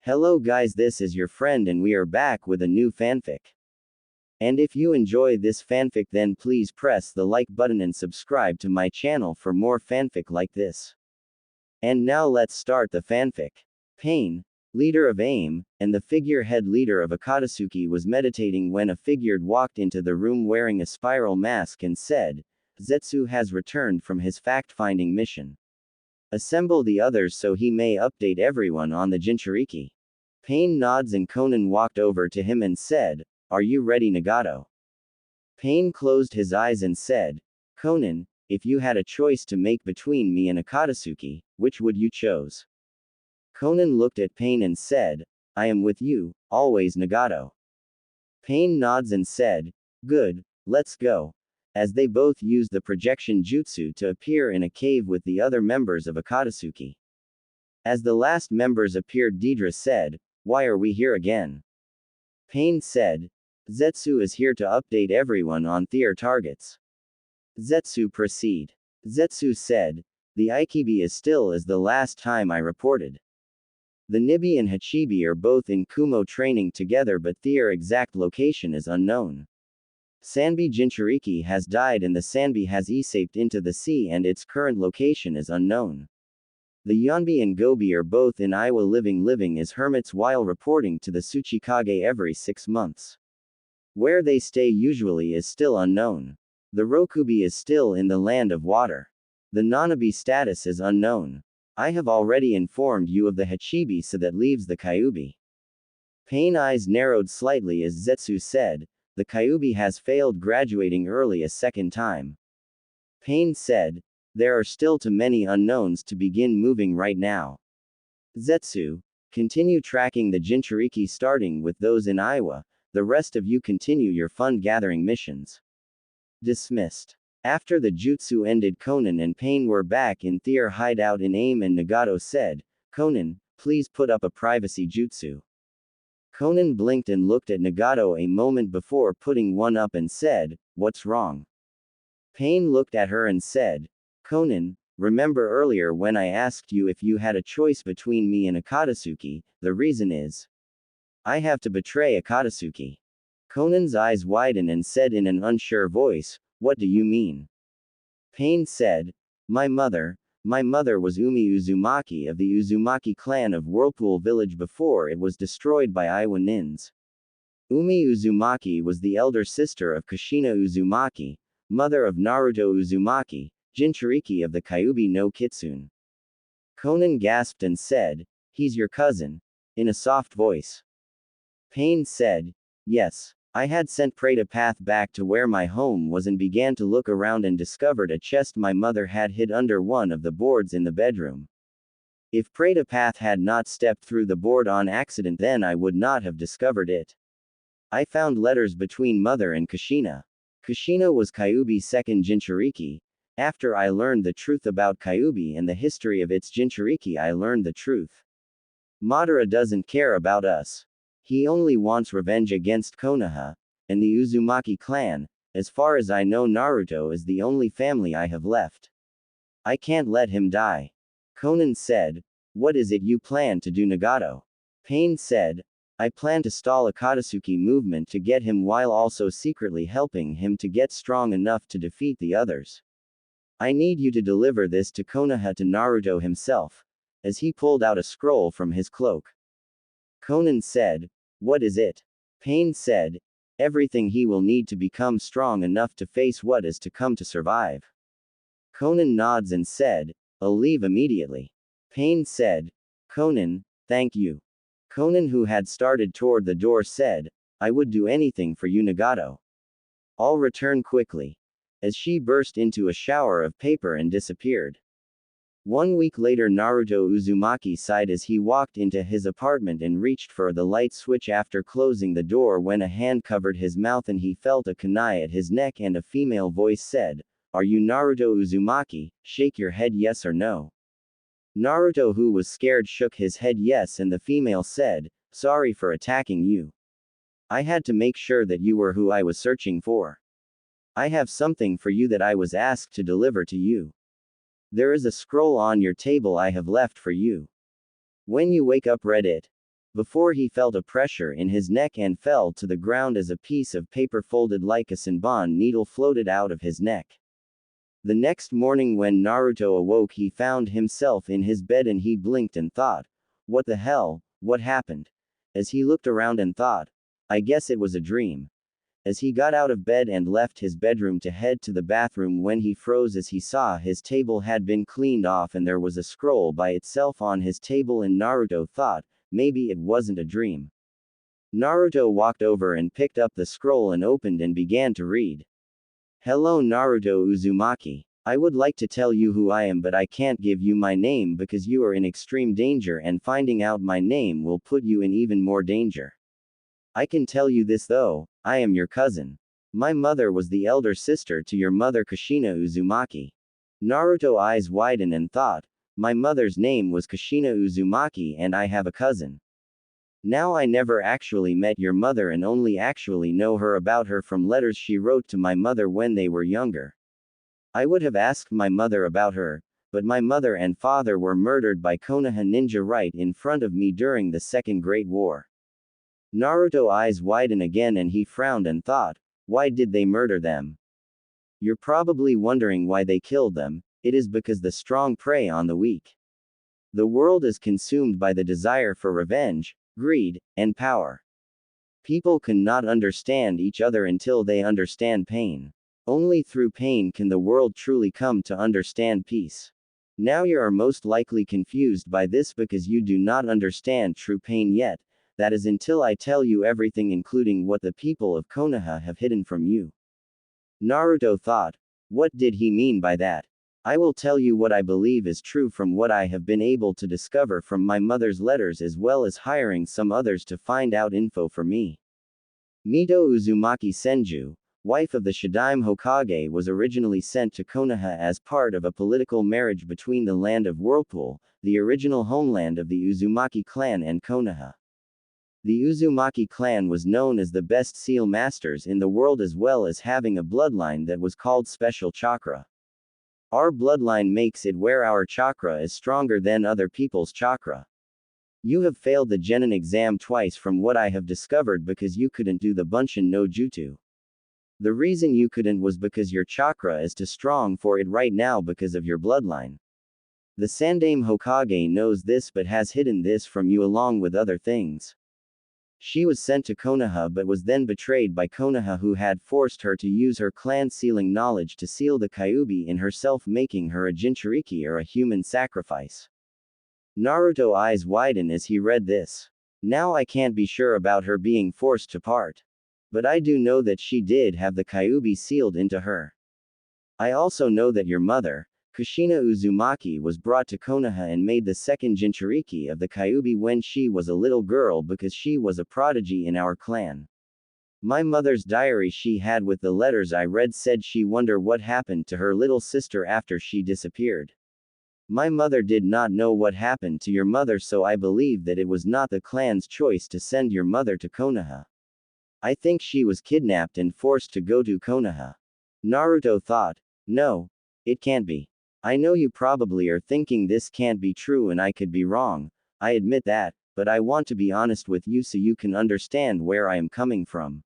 Hello guys, this is your friend and we are back with a new fanfic. And if you enjoy this fanfic then please press the like button and subscribe to my channel for more fanfic like this. And now let's start the fanfic. Pain, leader of AIM, and the figurehead leader of Akatsuki was meditating when a figure walked into the room wearing a spiral mask and said, Zetsu has returned from his fact-finding mission. Assemble the others so he may update everyone on the Jinchuriki. Pain nods and Conan walked over to him and said, Are you ready, Nagato? Pain closed his eyes and said, Conan, if you had a choice to make between me and Akatsuki, which would you choose? Conan looked at Pain and said, I am with you, always, Nagato. Pain nods and said, Good, let's go. As they both used the projection jutsu to appear in a cave with the other members of Akatsuki. As the last members appeared, Deidre said, Why are we here again? Pain said, Zetsu is here to update everyone on their targets. Zetsu proceed. Zetsu said, The Ikibi is still as the last time I reported. The Nibi and Hachibi are both in Kumo training together but their exact location is unknown. Sanbi Jinchuriki has died and the Sanbi has escaped into the sea and its current location is unknown. The Yonbi and Gobi are both in Iwa living as hermits while reporting to the Tsuchikage every 6 months. Where they stay usually is still unknown. The Rokubi is still in the land of water. The Nanabi status is unknown. I have already informed you of the Hachibi, so that leaves the Kyubi. Pain eyes narrowed slightly as Zetsu said, The Kyubi has failed graduating early a second time. Pain said, There are still too many unknowns to begin moving right now. Zetsu, continue tracking the Jinchuriki starting with those in Iwa, the rest of you continue your fund gathering missions. Dismissed. After the jutsu ended, Conan and Pain were back in their hideout in AIM and Nagato said, Conan, please put up a privacy jutsu. Conan blinked and looked at Nagato a moment before putting one up and said, What's wrong? Pain looked at her and said, Conan, remember earlier when I asked you if you had a choice between me and Akatsuki, the reason is, I have to betray Akatsuki. Conan's eyes widened and said in an unsure voice, What do you mean? Pain said, My mother was Umi Uzumaki of the Uzumaki clan of Whirlpool Village before it was destroyed by Iwa Nins. Umi Uzumaki was the elder sister of Kushina Uzumaki, mother of Naruto Uzumaki, Jinchuriki of the Kyubi no Kitsune. Conan gasped and said, He's your cousin, in a soft voice. Pain said, Yes. I had sent Pratapath back to where my home was and began to look around and discovered a chest my mother had hid under one of the boards in the bedroom. If Pratapath had not stepped through the board on accident, then I would not have discovered it. I found letters between mother and Kushina. Kushina was Kyubi's second Jinchuriki. After I learned the truth about Kyubi and the history of its Jinchuriki, I learned the truth. Madara doesn't care about us. He only wants revenge against Konoha, and the Uzumaki clan. As far as I know, Naruto is the only family I have left. I can't let him die. Conan said, What is it you plan to do, Nagato? Pain said, I plan to stall Akatsuki movement to get him while also secretly helping him to get strong enough to defeat the others. I need you to deliver this to Konoha, to Naruto himself, as he pulled out a scroll from his cloak. Conan said, What is it? Pain said, Everything he will need to become strong enough to face what is to come to survive. Conan nods and said, I'll leave immediately. Pain said, Conan, thank you. Conan, who had started toward the door, said, I would do anything for you, Nagato. I'll return quickly. As she burst into a shower of paper and disappeared. 1 week later, Naruto Uzumaki sighed as he walked into his apartment and reached for the light switch after closing the door when a hand covered his mouth and he felt a kunai at his neck and a female voice said, Are you Naruto Uzumaki? Shake your head yes or no. Naruto, who was scared, shook his head yes, and the female said, Sorry for attacking you. I had to make sure that you were who I was searching for. I have something for you that I was asked to deliver to you. There is a scroll on your table I have left for you. When you wake up, read it. before he felt a pressure in his neck and fell to the ground as a piece of paper folded like a Senbon needle floated out of his neck. The next morning when Naruto awoke, he found himself in his bed and he blinked and thought, "What the hell, what happened?" As he looked around and thought, "I guess it was a dream." As he got out of bed and left his bedroom to head to the bathroom, when he froze as he saw his table had been cleaned off and there was a scroll by itself on his table, and Naruto thought, maybe it wasn't a dream. Naruto walked over and picked up the scroll and opened and began to read. "Hello Naruto Uzumaki. I would like to tell you who I am, but I can't give you my name because you are in extreme danger, and finding out my name will put you in even more danger. I can tell you this though, I am your cousin. My mother was the elder sister to your mother Kushina Uzumaki." Naruto eyes widened and thought, "My mother's name was Kushina Uzumaki and I have a cousin. Now I never actually met your mother and only actually know her about her from letters she wrote to my mother when they were younger. I would have asked my mother about her, but my mother and father were murdered by Konoha ninja right in front of me during the Second Great War." Naruto eyes widened again and he frowned and thought, "Why did they murder them?" You're probably wondering why they killed them. It is because the strong prey on the weak. The world is consumed by the desire for revenge, greed, and power. People cannot understand each other until they understand pain. Only through pain can the world truly come to understand peace. Now you are most likely confused by this because you do not understand true pain yet. That is until I tell you everything, including what the people of Konoha have hidden from you. Naruto thought, what did he mean by that? I will tell you what I believe is true from what I have been able to discover from my mother's letters, as well as hiring some others to find out info for me. Mito Uzumaki Senju, wife of the Shadaime Hokage, was originally sent to Konoha as part of a political marriage between the land of Whirlpool, the original homeland of the Uzumaki clan, and Konoha. The Uzumaki clan was known as the best seal masters in the world, as well as having a bloodline that was called Special Chakra. Our bloodline makes it where our chakra is stronger than other people's chakra. You have failed the Genin exam twice from what I have discovered because you couldn't do the Bunshin no Jutsu. The reason you couldn't was because your chakra is too strong for it right now because of your bloodline. The Sandaime Hokage knows this but has hidden this from you along with other things. She was sent to Konoha but was then betrayed by Konoha, who had forced her to use her clan sealing knowledge to seal the Kyuubi in herself, making her a Jinchuriki, or a human sacrifice. Naruto eyes widen as he read this. Now I can't be sure about her being forced to part. But I do know that she did have the Kyuubi sealed into her. I also know that your mother, Kushina Uzumaki, was brought to Konoha and made the second Jinchuriki of the Kyuubi when she was a little girl because she was a prodigy in our clan. My mother's diary she had with the letters I read said she wondered what happened to her little sister after she disappeared. My mother did not know what happened to your mother, so I believe that it was not the clan's choice to send your mother to Konoha. I think she was kidnapped and forced to go to Konoha." Naruto thought, "No, it can't be. I know you probably are thinking this can't be true and I could be wrong, I admit that, but I want to be honest with you so you can understand where I am coming from.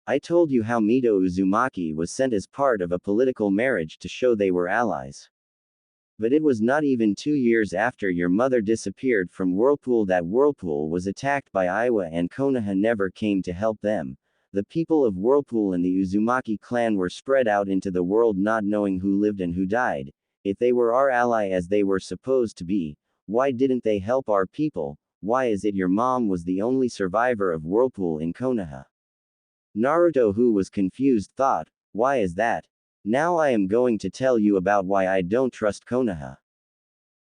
I told you how Mito Uzumaki was sent as part of a political marriage to show they were allies. But it was not even 2 years after your mother disappeared from Whirlpool that Whirlpool was attacked by Iwa and Konoha never came to help them. The people of Whirlpool and the Uzumaki clan were spread out into the world not knowing who lived and who died. If they were our ally as they were supposed to be, why didn't they help our people? Why is it your mom was the only survivor of Whirlpool in Konoha?" Naruto, who was confused, thought, "Why is that? Now I am going to tell you about why I don't trust Konoha.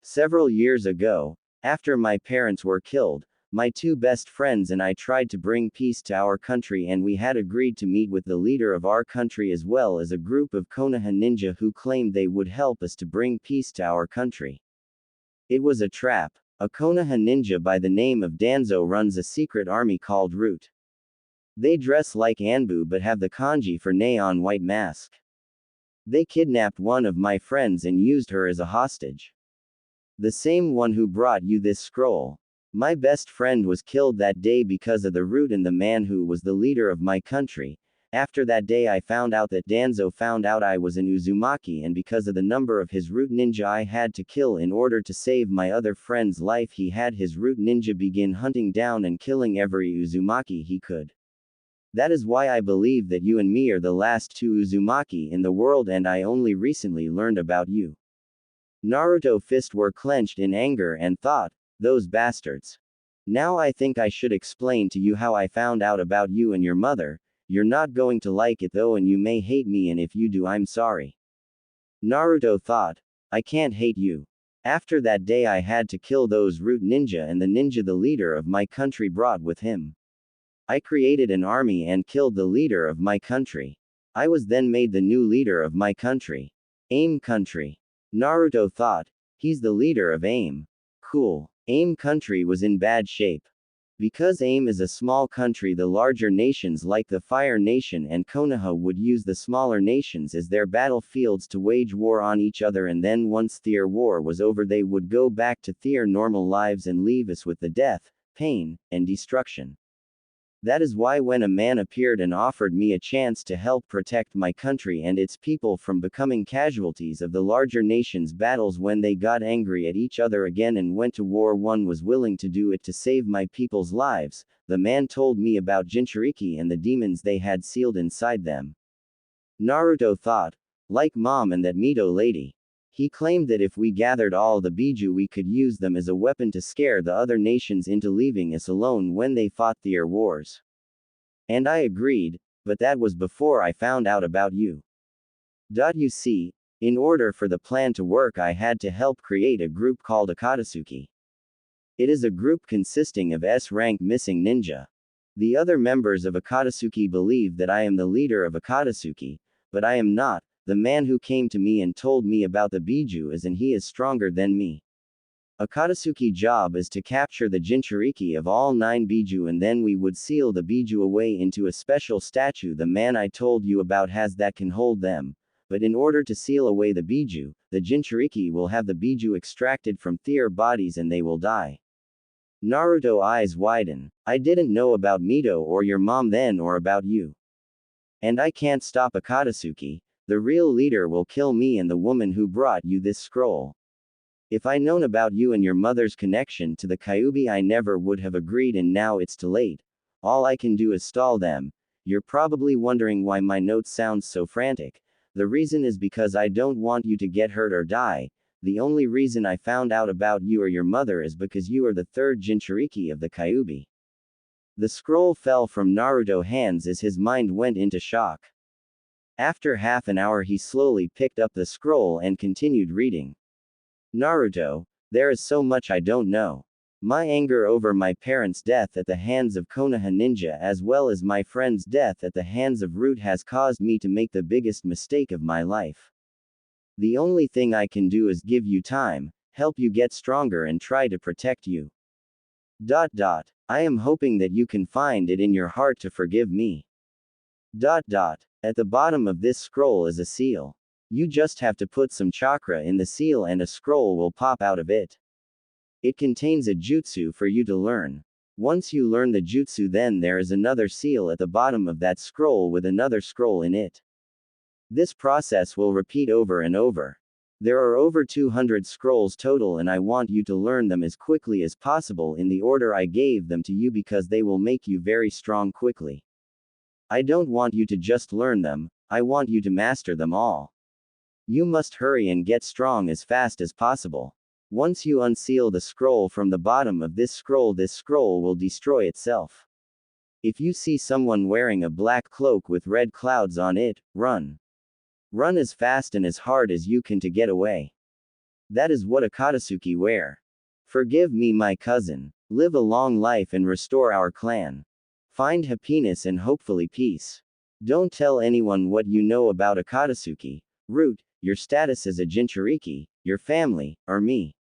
Several years ago, after my parents were killed, my 2 best friends and I tried to bring peace to our country, and we had agreed to meet with the leader of our country as well as a group of Konoha ninja who claimed they would help us to bring peace to our country. It was a trap. A Konoha ninja by the name of Danzo runs a secret army called Root. They dress like Anbu but have the kanji for neon white mask. They kidnapped one of my friends and used her as a hostage. The same one who brought you this scroll. My best friend was killed that day because of the root and the man who was the leader of my country. After that day I found out that Danzo found out I was an Uzumaki, and because of the number of his root ninja I had to kill in order to save my other friend's life, he had his root ninja begin hunting down and killing every Uzumaki he could. That is why I believe that you and me are the last two Uzumaki in the world, and I only recently learned about you. Naruto's fists were clenched in anger and thought, those bastards. Now I think I should explain to you how I found out about you and your mother. You're not going to like it though, and you may hate me, and if you do I'm sorry. Naruto thought, I can't hate you. After that day I had to kill those root ninja and the ninja the leader of my country brought with him. I created an army and killed the leader of my country. I was then made the new leader of my country. AIM country. Naruto thought, he's the leader of AIM. Cool. AIM country was in bad shape. Because AIM is a small country, the larger nations like the Fire Nation and Konoha would use the smaller nations as their battlefields to wage war on each other, and then once their war was over they would go back to their normal lives and leave us with the death, pain, and destruction. That is why when a man appeared and offered me a chance to help protect my country and its people from becoming casualties of the larger nations' battles when they got angry at each other again and went to war, one was willing to do it to save my people's lives. The man told me about Jinchuriki and the demons they had sealed inside them. Naruto thought, like mom and that Mito lady. He claimed that if we gathered all the Biju we could use them as a weapon to scare the other nations into leaving us alone when they fought their wars. And I agreed, but that was before I found out about you. You see, in order for the plan to work I had to help create a group called Akatsuki. It is a group consisting of S-rank missing ninja. The other members of Akatsuki believe that I am the leader of Akatsuki, but I am not. The man who came to me and told me about the Biju is, and he is stronger than me. Akatsuki job is to capture the Jinchuriki of all 9 Biju, and then we would seal the Biju away into a special statue the man I told you about has that can hold them. But in order to seal away the Biju, the Jinchuriki will have the Biju extracted from their bodies and they will die. Naruto eyes widen. I didn't know about Mito or your mom then or about you. And I can't stop Akatsuki. The real leader will kill me and the woman who brought you this scroll. If I known about you and your mother's connection to the Kyuubi I never would have agreed, and now it's too late. All I can do is stall them. You're probably wondering why my note sounds so frantic. The reason is because I don't want you to get hurt or die. The only reason I found out about you or your mother is because you are the third Jinchuriki of the Kyuubi. The scroll fell from Naruto's hands as his mind went into shock. After half an hour he slowly picked up the scroll and continued reading. Naruto, there is so much I don't know. My anger over my parents' death at the hands of Konoha ninja as well as my friend's death at the hands of Root has caused me to make the biggest mistake of my life. The only thing I can do is give you time, help you get stronger and try to protect you. I am hoping that you can find it in your heart to forgive me. At the bottom of this scroll is a seal. You just have to put some chakra in the seal and a scroll will pop out of it. It contains a jutsu for you to learn. Once you learn the jutsu, then there is another seal at the bottom of that scroll with another scroll in it. This process will repeat over and over. There are over 200 scrolls total, and I want you to learn them as quickly as possible in the order I gave them to you because they will make you very strong quickly. I don't want you to just learn them, I want you to master them all. You must hurry and get strong as fast as possible. Once you unseal the scroll from the bottom of this scroll will destroy itself. If you see someone wearing a black cloak with red clouds on it, run. Run as fast and as hard as you can to get away. That is what Akatsuki wear. Forgive me, my cousin. Live a long life and restore our clan. Find happiness and hopefully peace. Don't tell anyone what you know about Akatsuki, Root, your status as a Jinchuriki, your family, or me.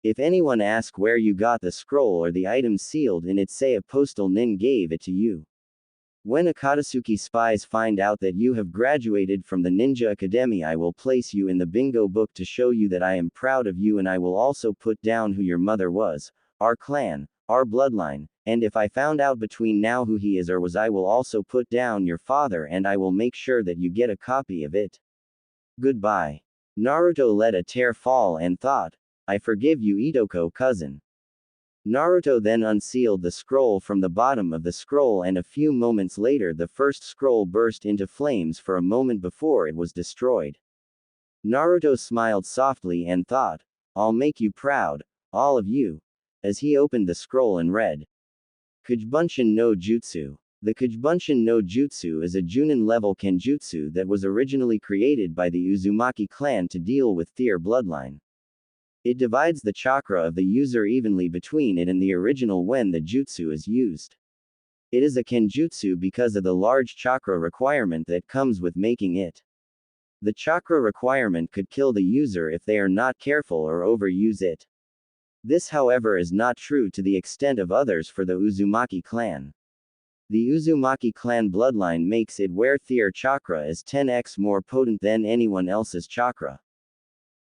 If anyone asks where you got the scroll or the item sealed in it, say a postal nin gave it to you. When Akatsuki spies find out that you have graduated from the Ninja Academy, I will place you in the bingo book to show you that I am proud of you, and I will also put down who your mother was, our clan, our bloodline, and if I found out between now who he is or was, I will also put down your father and I will make sure that you get a copy of it. Goodbye. Naruto let a tear fall and thought, I forgive you, Itoko cousin. Naruto then unsealed the scroll from the bottom of the scroll, and a few moments later the first scroll burst into flames for a moment before it was destroyed. Naruto smiled softly and thought, I'll make you proud, all of you, as he opened the scroll and read. Kujibunshin no Jutsu. The Kujibunshin no Jutsu is a Junin-level kenjutsu that was originally created by the Uzumaki clan to deal with their bloodline. It divides the chakra of the user evenly between it and the original when the jutsu is used. It is a kenjutsu because of the large chakra requirement that comes with making it. The chakra requirement could kill the user if they are not careful or overuse it. This, however, is not true to the extent of others for the Uzumaki clan. The Uzumaki clan bloodline makes it where their chakra is 10x more potent than anyone else's chakra.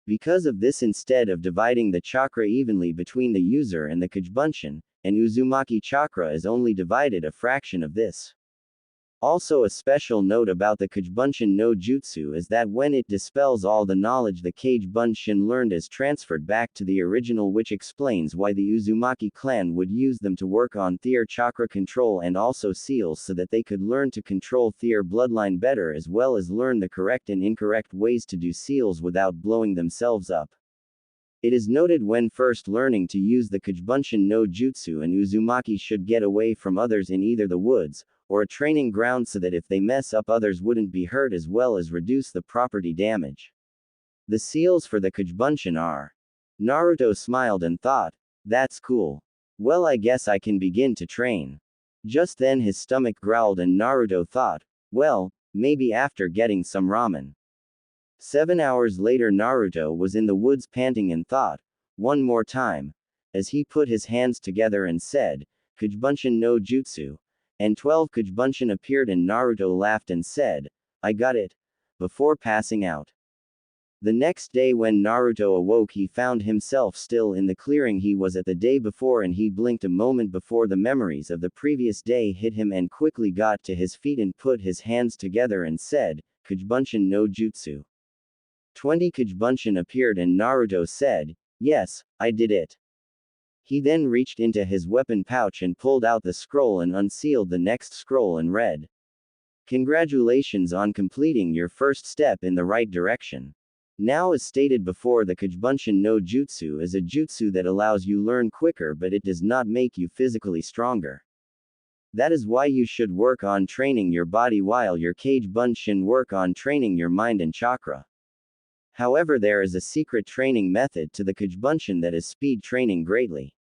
Because of this, instead of dividing the chakra evenly between the user and the Kujibunshin, an Uzumaki chakra is only divided a fraction of this. Also, a special note about the Kujibunshin no Jutsu is that when it dispels, all the knowledge the Kujibunshin learned is transferred back to the original, which explains why the Uzumaki clan would use them to work on their chakra control and also seals, so that they could learn to control their bloodline better, as well as learn the correct and incorrect ways to do seals without blowing themselves up. It is noted when first learning to use the Kujibunshin no Jutsu, an Uzumaki should get away from others in either the woods, or a training ground, so that if they mess up, others wouldn't be hurt, as well as reduce the property damage. The seals for the Kujibunshin are. Naruto smiled and thought, that's cool. Well, I guess I can begin to train. Just then his stomach growled and Naruto thought, well, maybe after getting some ramen. 7 hours later Naruto was in the woods panting and thought, one more time, as he put his hands together and said, Kujibunshin no Jutsu. And 12 Kujibunshin appeared and Naruto laughed and said, I got it, before passing out. The next day when Naruto awoke, he found himself still in the clearing he was at the day before, and he blinked a moment before the memories of the previous day hit him and quickly got to his feet and put his hands together and said, Kujibunshin no Jutsu. 20 Kujibunshin appeared and Naruto said, yes, I did it. He then reached into his weapon pouch and pulled out the scroll and unsealed the next scroll and read. Congratulations on completing your first step in the right direction. Now, as stated before, the Kujibunshin no Jutsu is a jutsu that allows you learn quicker, but it does not make you physically stronger. That is why you should work on training your body while your Kujibunshin work on training your mind and chakra. However, there is a secret training method to the Kujibunshin that is speed training greatly.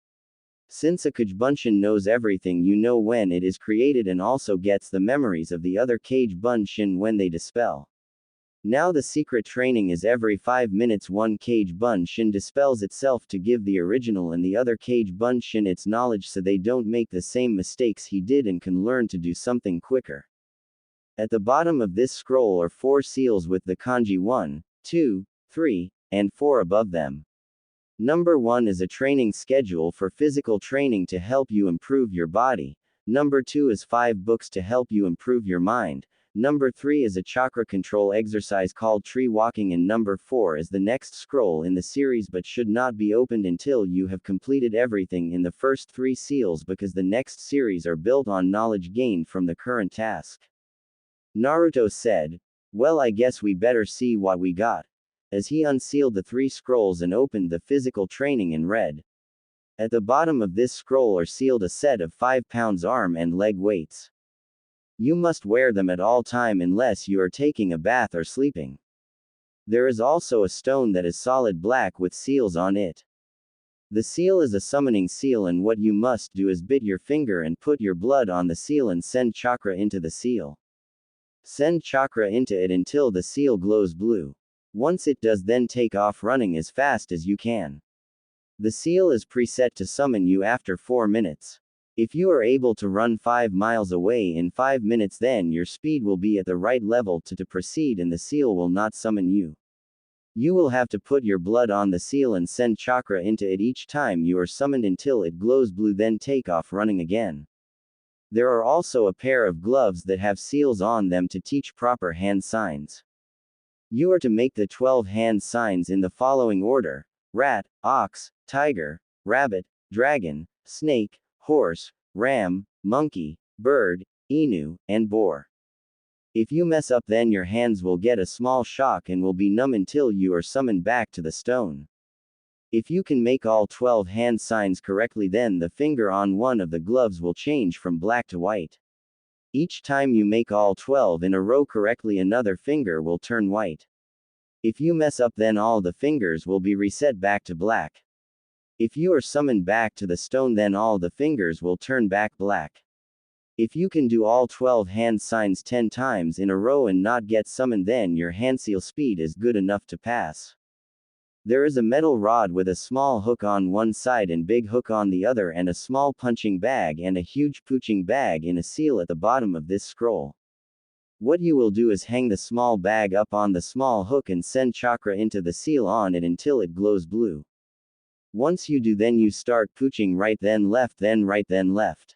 Since a Kujibunshin knows everything, you know when it is created and also gets the memories of the other Kujibunshin when they dispel. Now the secret training is every 5 minutes one Kujibunshin dispels itself to give the original and the other Kujibunshin its knowledge, so they don't make the same mistakes he did and can learn to do something quicker. At the bottom of this scroll are 4 seals with the kanji 1, 2, 3, and 4 above them. Number 1 is a training schedule for physical training to help you improve your body. Number 2 is 5 books to help you improve your mind. Number 3 is a chakra control exercise called tree walking, and number 4 is the next scroll in the series but should not be opened until you have completed everything in the first 3 seals, because the next series are built on knowledge gained from the current task. Naruto said, well, I guess we better see what we got, as he unsealed the 3 scrolls and opened the physical training and read. At the bottom of this scroll are sealed a set of 5 pounds arm and leg weights. You must wear them at all time unless you are taking a bath or sleeping. There is also a stone that is solid black with seals on it. The seal is a summoning seal, and what you must do is bit your finger and put your blood on the seal and send chakra into the seal. Send chakra into it until the seal glows blue. Once it does, then take off running as fast as you can. The seal is preset to summon you after 4 minutes. If you are able to run 5 miles away in 5 minutes, then your speed will be at the right level to proceed and the seal will not summon you. You will have to put your blood on the seal and send chakra into it each time you are summoned until it glows blue, then take off running again. There are also a pair of gloves that have seals on them to teach proper hand signs. You are to make the 12 hand signs in the following order: rat, ox, tiger, rabbit, dragon, snake, horse, ram, monkey, bird, emu, and boar. If you mess up, then your hands will get a small shock and will be numb until you are summoned back to the stone. If you can make all 12 hand signs correctly, then the finger on one of the gloves will change from black to white. Each time you make all 12 in a row correctly, another finger will turn white. If you mess up, then all the fingers will be reset back to black. If you are summoned back to the stone, then all the fingers will turn back black. If you can do all 12 hand signs 10 times in a row and not get summoned, then your hand seal speed is good enough to pass. There is a metal rod with a small hook on one side and big hook on the other, and a small punching bag and a huge punching bag in a seal at the bottom of this scroll. What you will do is hang the small bag up on the small hook and send chakra into the seal on it until it glows blue. Once you do, then you start punching right then left then right then left.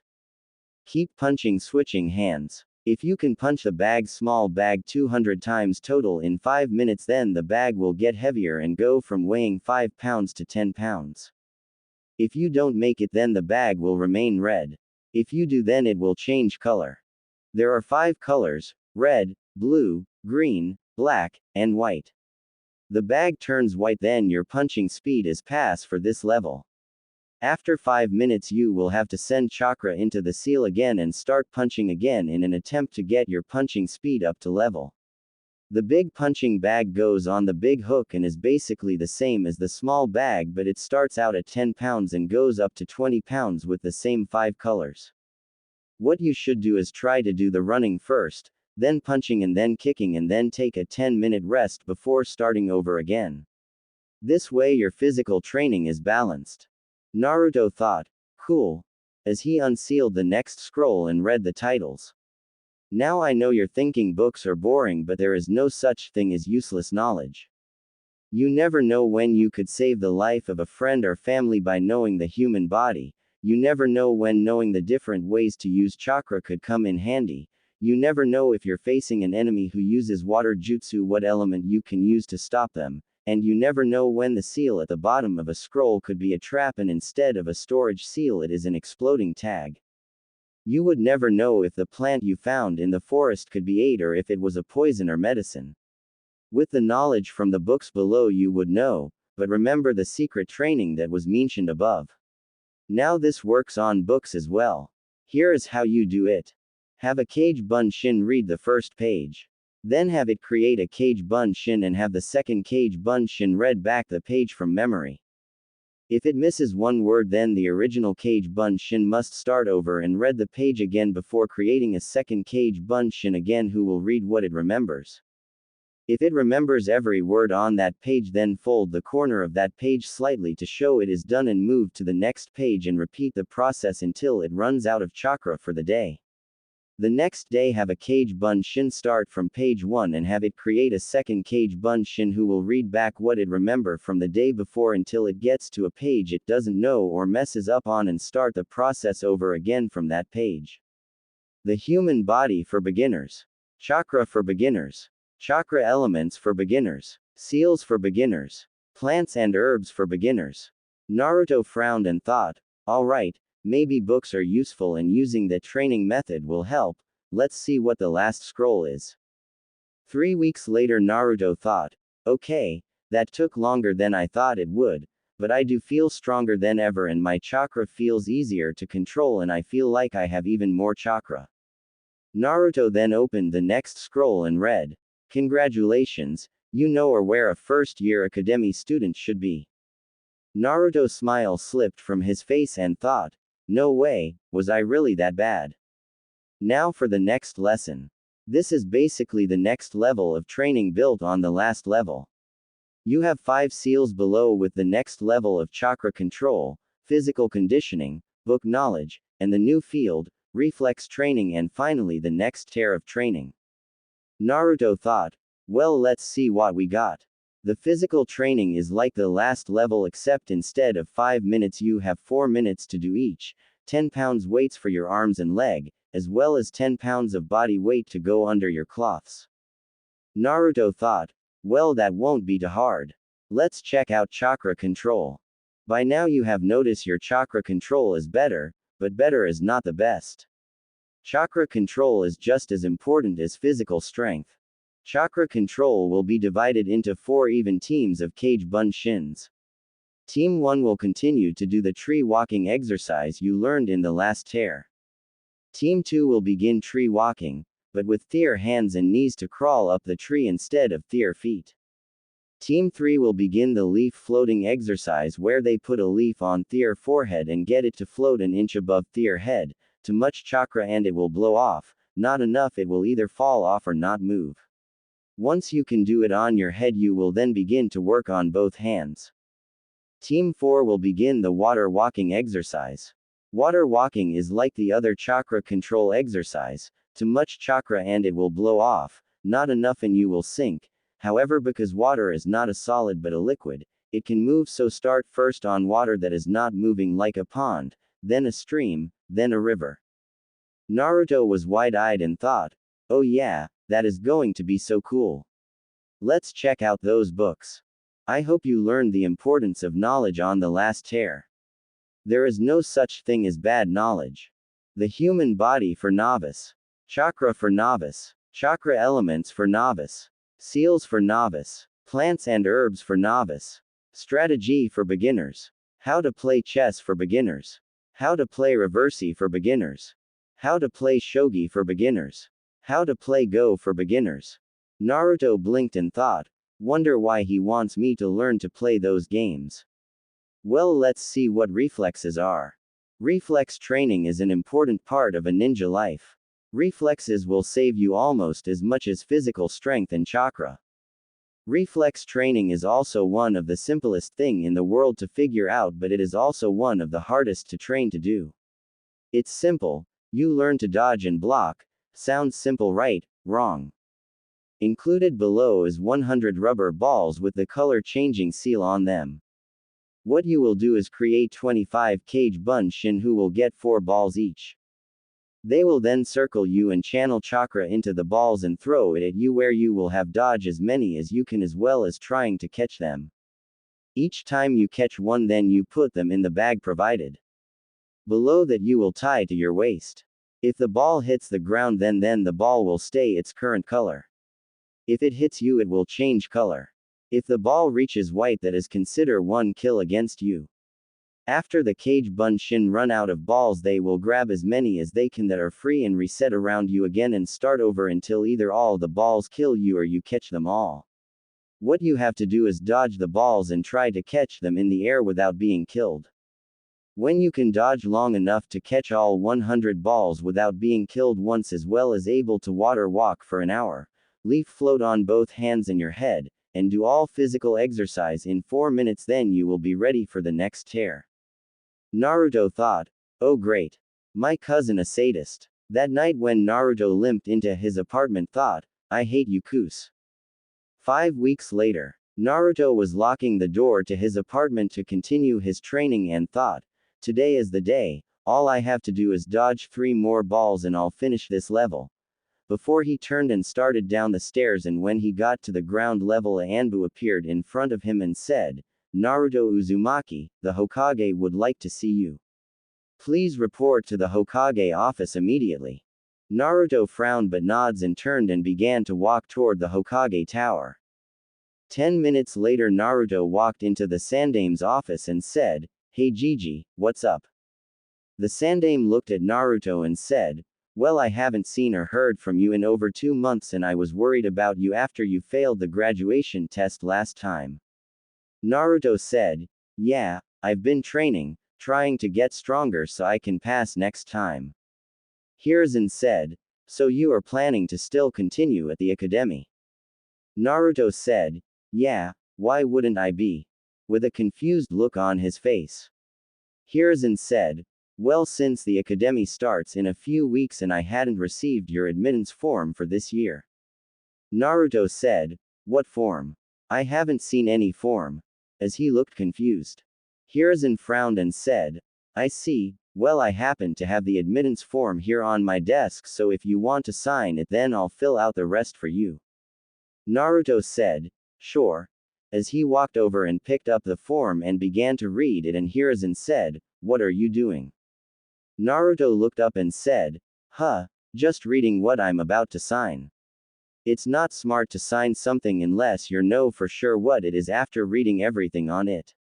Keep punching, switching hands. If you can punch the small bag 200 times total in 5 minutes, then the bag will get heavier and go from weighing 5 pounds to 10 pounds. If you don't make it, then the bag will remain red. If you do, then it will change color. There are 5 colors: red, blue, green, black, and white. The bag turns white, then your punching speed is pass for this level. After 5 minutes, you will have to send chakra into the seal again and start punching again in an attempt to get your punching speed up to level. The big punching bag goes on the big hook and is basically the same as the small bag, but it starts out at 10 pounds and goes up to 20 pounds with the same 5 colors. What you should do is try to do the running first, then punching and then kicking, and then take a 10-minute rest before starting over again. This way your physical training is balanced. Naruto thought. Cool. As he unsealed the next scroll and read the titles. Now I know you're thinking books are boring, but there is no such thing as useless knowledge. You never know when you could save the life of a friend or family by knowing the human body. You never know when knowing the different ways to use chakra could come in handy. You never know if you're facing an enemy who uses water jutsu, what element you can use to stop them. And you never know when the seal at the bottom of a scroll could be a trap and instead of a storage seal it is an exploding tag. You would never know if the plant you found in the forest could be ate or if it was a poison or medicine. With the knowledge from the books below you would know, but remember the secret training that was mentioned above. Now this works on books as well. Here is how you do it. Have a Kage Bunshin read the first page. Then have it create a Kage Bunshin and have the second Kage Bunshin read back the page from memory. If it misses one word, then the original Kage Bunshin must start over and read the page again before creating a second Kage Bunshin again, who will read what it remembers. If it remembers every word on that page, then fold the corner of that page slightly to show it is done and move to the next page and repeat the process until it runs out of chakra for the day. The next day have a Kage Bunshin start from page 1 and have it create a second Kage Bunshin who will read back what it remember from the day before until it gets to a page it doesn't know or messes up on and start the process over again from that page. The human body for beginners. Chakra for beginners. Chakra elements for beginners. Seals for beginners. Plants and herbs for beginners. Naruto frowned and thought, alright, maybe books are useful and using the training method will help. Let's see what the last scroll is. 3 weeks later, Naruto thought, okay, that took longer than I thought it would, but I do feel stronger than ever and my chakra feels easier to control and I feel like I have even more chakra. Naruto then opened the next scroll and read, congratulations, you know or where a first-year academy student should be. Naruto's smile slipped from his face and thought, no way, was I really that bad? Now for the next lesson. This is basically the next level of training built on the last level. You have 5 seals below with the next level of chakra control, physical conditioning, book knowledge, and the new field, reflex training, and finally the next tier of training. Naruto thought, well, let's see what we got. The physical training is like the last level, except instead of 5 minutes you have 4 minutes to do each. 10 pounds weights for your arms and leg, as well as 10 pounds of body weight to go under your cloths. Naruto thought, well, that won't be too hard. Let's check out chakra control. By now you have noticed your chakra control is better, but better is not the best. Chakra control is just as important as physical strength. Chakra control will be divided into 4 even teams of Cage Bunshins. Team 1 will continue to do the tree walking exercise you learned in the last tear. Team 2 will begin tree walking, but with their hands and knees to crawl up the tree instead of their feet. Team 3 will begin the leaf floating exercise where they put a leaf on their forehead and get it to float an inch above their head, too much chakra and it will blow off, not enough it will either fall off or not move. Once you can do it on your head you will then begin to work on both hands. Team 4 will begin the water walking exercise. Water walking is like the other chakra control exercise, too much chakra and it will blow off, not enough and you will sink. However, because water is not a solid but a liquid, it can move, so start first on water that is not moving like a pond, then a stream, then a river. Naruto was wide-eyed and thought, oh yeah, that is going to be so cool. Let's check out those books. I hope you learned the importance of knowledge on the last tear. There is no such thing as bad knowledge. The human body for novice. Chakra for novice. Chakra elements for novice. Seals for novice. Plants and herbs for novice. Strategy for beginners. How to play chess for beginners. How to play reversi for beginners. How to play shogi for beginners. How to play Go for beginners. Naruto blinked and thought, wonder why he wants me to learn to play those games. Well, let's see what reflexes are. Reflex training is an important part of a ninja life. Reflexes will save you almost as much as physical strength and chakra. Reflex training is also one of the simplest thing in the world to figure out, but it is also one of the hardest to train to do. It's simple, you learn to dodge and block. Sounds simple, right? Wrong. Included below is 100 rubber balls with the color changing seal on them. What you will do is create 25 Cage Bunshin who will get 4 balls each. They will then circle you and channel chakra into the balls and throw it at you, where you will have dodge as many as you can as well as trying to catch them. Each time you catch one, then you put them in the bag provided below that you will tie to your waist. If the ball hits the ground, then the ball will stay its current color. If it hits you, it will change color. If the ball reaches white, that is consider 1 kill against you. After the Cage Bunshin run out of balls, they will grab as many as they can that are free and reset around you again and start over until either all the balls kill you or you catch them all. What you have to do is dodge the balls and try to catch them in the air without being killed. When you can dodge long enough to catch all 100 balls without being killed once, as well as able to water walk for an hour, leaf float on both hands and your head, and do all physical exercise in 4 minutes, then you will be ready for the next tear. Naruto thought, oh great. My cousin a sadist. That night when Naruto limped into his apartment, thought, I hate you, Kus. 5 weeks later, Naruto was locking the door to his apartment to continue his training and thought, today is the day, all I have to do is dodge 3 more balls and I'll finish this level. Before he turned and started down the stairs, and when he got to the ground level, a Anbu appeared in front of him and said, Naruto Uzumaki, the Hokage would like to see you. Please report to the Hokage office immediately. Naruto frowned but nods and turned and began to walk toward the Hokage tower. 10 minutes later, Naruto walked into the Sandame's office and said, hey Gigi, what's up? The Sandame looked at Naruto and said, well, I haven't seen or heard from you in over 2 months and I was worried about you after you failed the graduation test last time. Naruto said, yeah, I've been training, trying to get stronger so I can pass next time. Hiruzen said, so you are planning to still continue at the academy? Naruto said, yeah, why wouldn't I be? With a confused look on his face. Hiruzen said, well, since the academy starts in a few weeks and I hadn't received your admittance form for this year. Naruto said, what form? I haven't seen any form. As he looked confused. Hiruzen frowned and said, I see, well I happen to have the admittance form here on my desk so if you want to sign it then I'll fill out the rest for you. Naruto said, sure. As he walked over and picked up the form and began to read it and Hiruzen said, what are you doing? Naruto looked up and said, just reading what I'm about to sign. It's not smart to sign something unless you know for sure what it is after reading everything on it.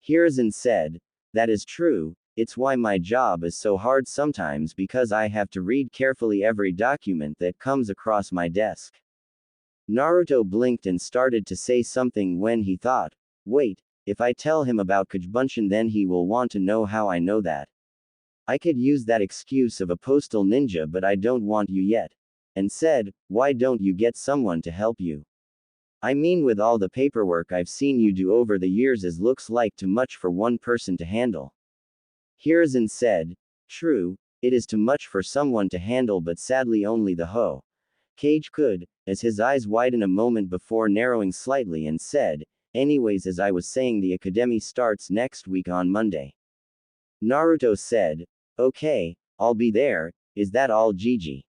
Hiruzen said, that is true, it's why my job is so hard sometimes because I have to read carefully every document that comes across my desk. Naruto blinked and started to say something when he thought, wait, if I tell him about Kajbunshin then he will want to know how I know that. I could use that excuse of a postal ninja but I don't want you yet. And said, why don't you get someone to help you? I mean with all the paperwork I've seen you do over the years it looks like too much for one person to handle. Hiruzen said, true, it is too much for someone to handle but sadly only the Kage could, as his eyes widened a moment before narrowing slightly and said, anyways as I was saying the academy starts next week on Monday. Naruto said, okay, I'll be there, is that all Gigi?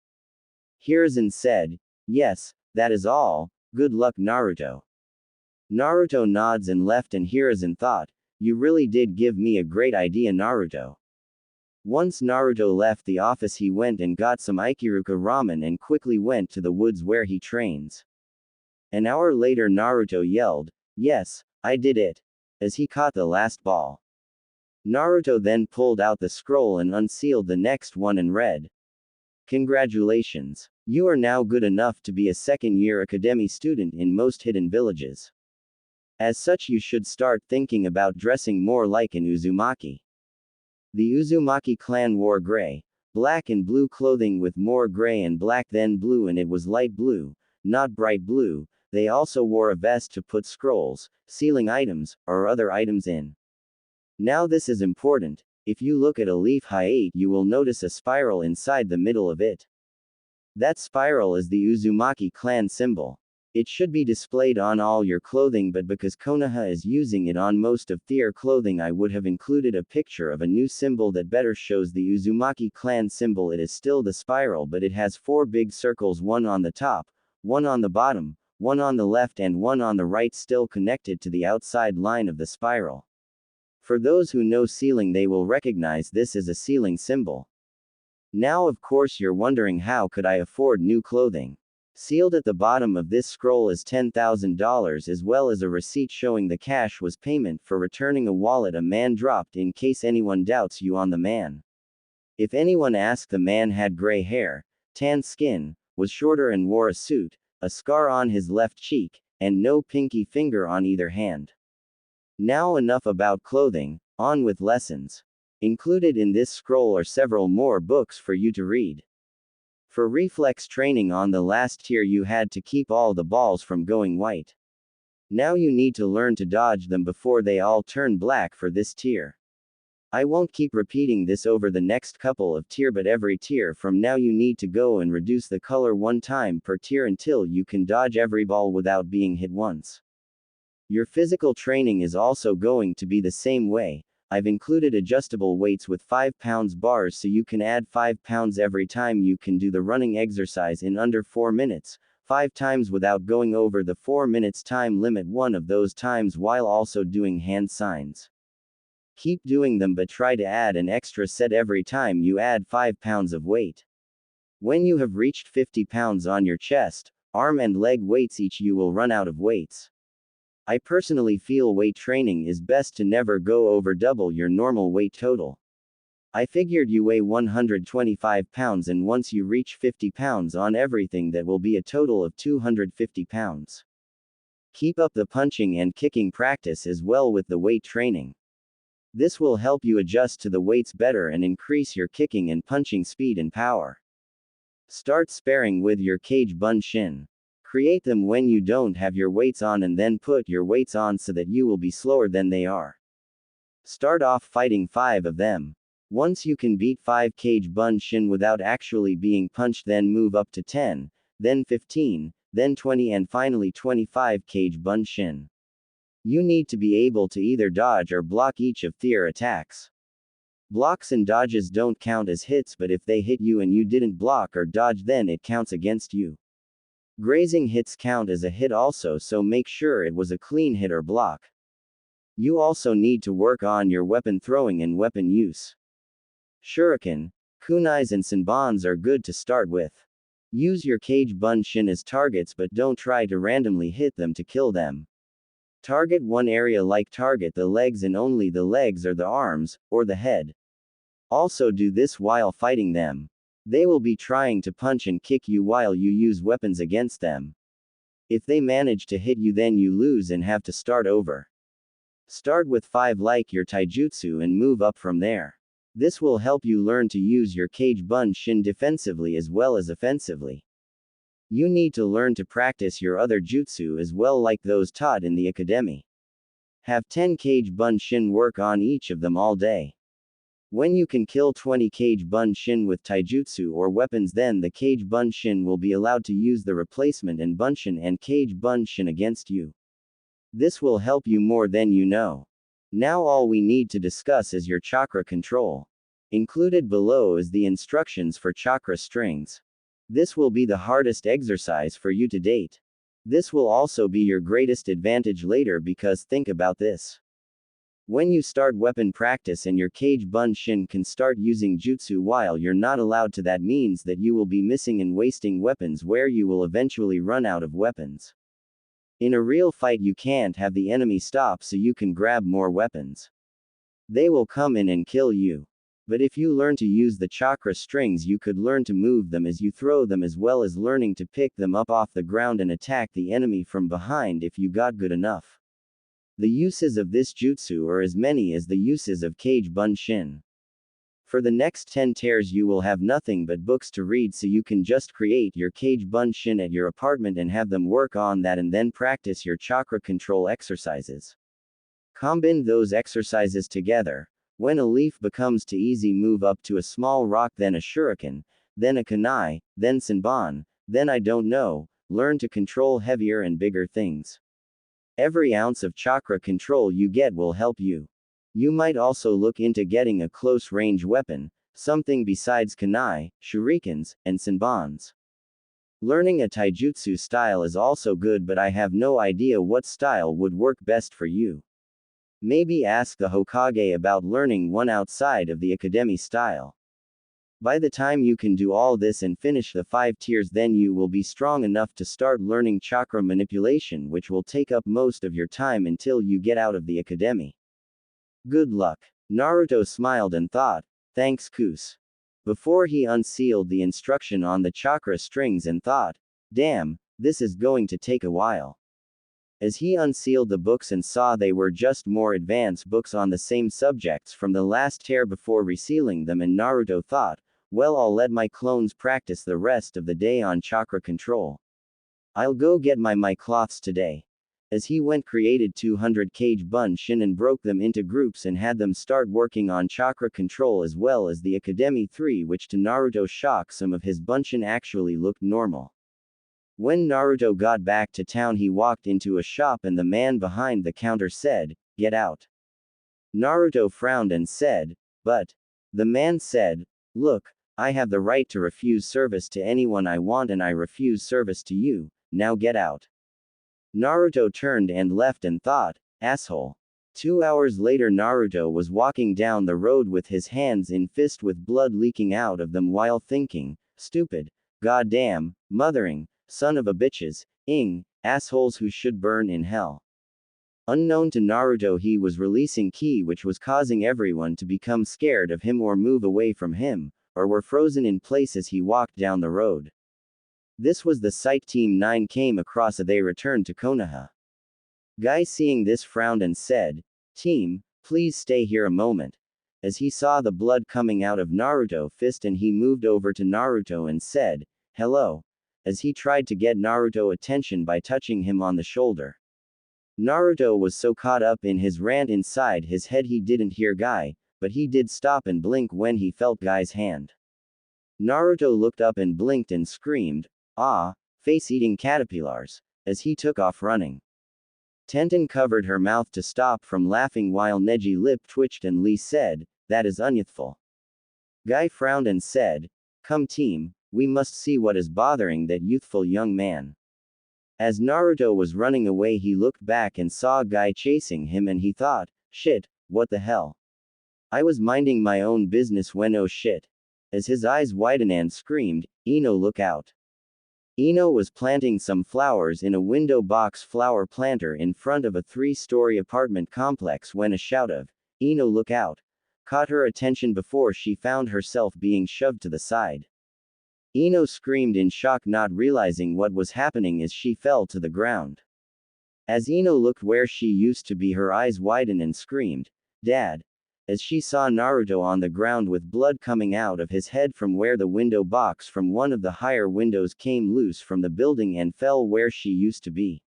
Hiruzen said, yes, that is all, good luck Naruto. Naruto nods and left and Hiruzen thought, you really did give me a great idea Naruto. Once Naruto left the office he went and got some Ikiruka ramen and quickly went to the woods where he trains. An hour later Naruto yelled, yes, I did it. As he caught the last ball. Naruto then pulled out the scroll and unsealed the next one and read. Congratulations. You are now good enough to be a second-year academy student in most hidden villages. As such you should start thinking about dressing more like an Uzumaki. The Uzumaki clan wore gray, black and blue clothing with more gray and black than blue and it was light blue, not bright blue. They also wore a vest to put scrolls, sealing items, or other items in. Now this is important, if you look at a leaf height you will notice a spiral inside the middle of it. That spiral is the Uzumaki clan symbol. It should be displayed on all your clothing but because Konoha is using it on most of their clothing I would have included a picture of a new symbol that better shows the Uzumaki clan symbol. It is still the spiral but it has 4 big circles, one on the top, one on the bottom, one on the left and one on the right still connected to the outside line of the spiral. For those who know sealing they will recognize this as a sealing symbol. Now of course you're wondering how could I afford new clothing? Sealed at the bottom of this scroll is $10,000 as well as a receipt showing the cash was payment for returning a wallet a man dropped in case anyone doubts you on the man. If anyone asked the man had gray hair, tan skin, was shorter and wore a suit, a scar on his left cheek, and no pinky finger on either hand. Now enough about clothing, on with lessons. Included in this scroll are several more books for you to read. For reflex training on the last tier you had to keep all the balls from going white. Now you need to learn to dodge them before they all turn black for this tier. I won't keep repeating this over the next couple of tier but every tier from now you need to go and reduce the color 1 time per tier until you can dodge every ball without being hit once. Your physical training is also going to be the same way. I've included adjustable weights with 5 pounds bars so you can add 5 pounds every time you can do the running exercise in under 4 minutes, 5 times without going over the 4 minutes time limit one of those times while also doing hand signs. Keep doing them but try to add an extra set every time you add 5 pounds of weight. When you have reached 50 pounds on your chest, arm and leg weights each you will run out of weights. I personally feel weight training is best to never go over double your normal weight total. I figured you weigh 125 pounds and once you reach 50 pounds on everything that will be a total of 250 pounds. Keep up the punching and kicking practice as well with the weight training. This will help you adjust to the weights better and increase your kicking and punching speed and power. Start sparring with your Kage-Bunshin. Create them when you don't have your weights on and then put your weights on so that you will be slower than they are. Start off fighting 5 of them. Once you can beat 5 Kage-Bunshin without actually being punched then move up to 10, then 15, then 20 and finally 25 Cage Bunshin. You need to be able to either dodge or block each of their attacks. Blocks and dodges don't count as hits, but if they hit you and you didn't block or dodge, then it counts against you. Grazing hits count as a hit also, so make sure it was a clean hit or block. You also need to work on your weapon throwing and weapon use. Shuriken, kunais and senbons are good to start with. Use your Cage Bunshin as targets, but don't try to randomly hit them to kill them. Target one area, like target the legs and only the legs or the arms, or the head. Also do this while fighting them. They will be trying to punch and kick you while you use weapons against them. If they manage to hit you, then you lose and have to start over. Start with 5 like your taijutsu and move up from there. This will help you learn to use your Cage Bunshin defensively as well as offensively. You need to learn to practice your other jutsu as well, like those taught in the academy. Have 10 Cage Bunshin, work on each of them all day. When you can kill 20 Cage Bunshin with taijutsu or weapons, then the Cage Bunshin will be allowed to use the replacement and Bunshin and Cage Bunshin against you. This will help you more than you know. Now all we need to discuss is your chakra control. Included below is the instructions for chakra strings. This will be the hardest exercise for you to date. This will also be your greatest advantage later, because think about this. When you start weapon practice and your Cage Bunshin can start using jutsu while you're not allowed to, that means that you will be missing and wasting weapons, where you will eventually run out of weapons. In a real fight you can't have the enemy stop so you can grab more weapons. They will come in and kill you. But if you learn to use the chakra strings, you could learn to move them as you throw them, as well as learning to pick them up off the ground and attack the enemy from behind if you got good enough. The uses of this jutsu are as many as the uses of Cage Bunshin. For the next 10 tears you will have nothing but books to read, so you can just create your Cage Bunshin at your apartment and have them work on that, and then practice your chakra control exercises. Combine those exercises together. When a leaf becomes too easy, move up to a small rock, then a shuriken, then a kunai, then senbon, then I don't know, learn to control heavier and bigger things. Every ounce of chakra control you get will help you. You might also look into getting a close range weapon, something besides kunai, shurikens, and senbons. Learning a taijutsu style is also good, but I have no idea what style would work best for you. Maybe ask the Hokage about learning one outside of the academy style. By the time you can do all this and finish the 5 tiers, then you will be strong enough to start learning chakra manipulation, which will take up most of your time until you get out of the academy. Good luck. Naruto smiled and thought, thanks Kus. Before he unsealed the instruction on the chakra strings and thought, damn, this is going to take a while. As he unsealed the books and saw they were just more advanced books on the same subjects from the last tear before resealing them, and Naruto thought, well, I'll let my clones practice the rest of the day on chakra control. I'll go get my cloths today. As he went, created 200 Cage Bunshin and broke them into groups and had them start working on chakra control as well as the Academy 3, which to Naruto's shock, some of his Bunshin actually looked normal. When Naruto got back to town, he walked into a shop and the man behind the counter said, "Get out." Naruto frowned and said, "But." The man said, "Look, I have the right to refuse service to anyone I want, and I refuse service to you, now get out." Naruto turned and left and thought, asshole. 2 hours later, Naruto was walking down the road with his hands in fist with blood leaking out of them while thinking, stupid, goddamn, mothering, son of a bitches, assholes who should burn in hell. Unknown to Naruto, he was releasing ki, which was causing everyone to become scared of him or move away from him, or were frozen in place as he walked down the road. This was the sight Team 9 came across as they returned to Konoha. Guy, seeing this, frowned and said, "Team, please stay here a moment." As he saw the blood coming out of Naruto's fist, and he moved over to Naruto and said, "Hello," as he tried to get Naruto's attention by touching him on the shoulder. Naruto was so caught up in his rant inside his head he didn't hear Guy, but he did stop and blink when he felt Guy's hand. Naruto looked up and blinked and screamed, "Ah, face-eating caterpillars, as he took off running. Tenten covered her mouth to stop from laughing while Neji lip twitched and Lee said, "That is unyouthful." Guy frowned and said, "Come team, we must see what is bothering that youthful young man." As Naruto was running away he looked back and saw Guy chasing him and he thought, "Shit, what the hell? I was minding my own business when oh shit." As his eyes widened and screamed, "Ino, look out." Ino was planting some flowers in a window box flower planter in front of a 3-story apartment complex when a shout of, "Ino, look out," caught her attention before she found herself being shoved to the side. Ino screamed in shock, not realizing what was happening as she fell to the ground. As Ino looked where she used to be, her eyes widened and screamed, "Dad," as she saw Naruto on the ground with blood coming out of his head from where the window box from one of the higher windows came loose from the building and fell where she used to be.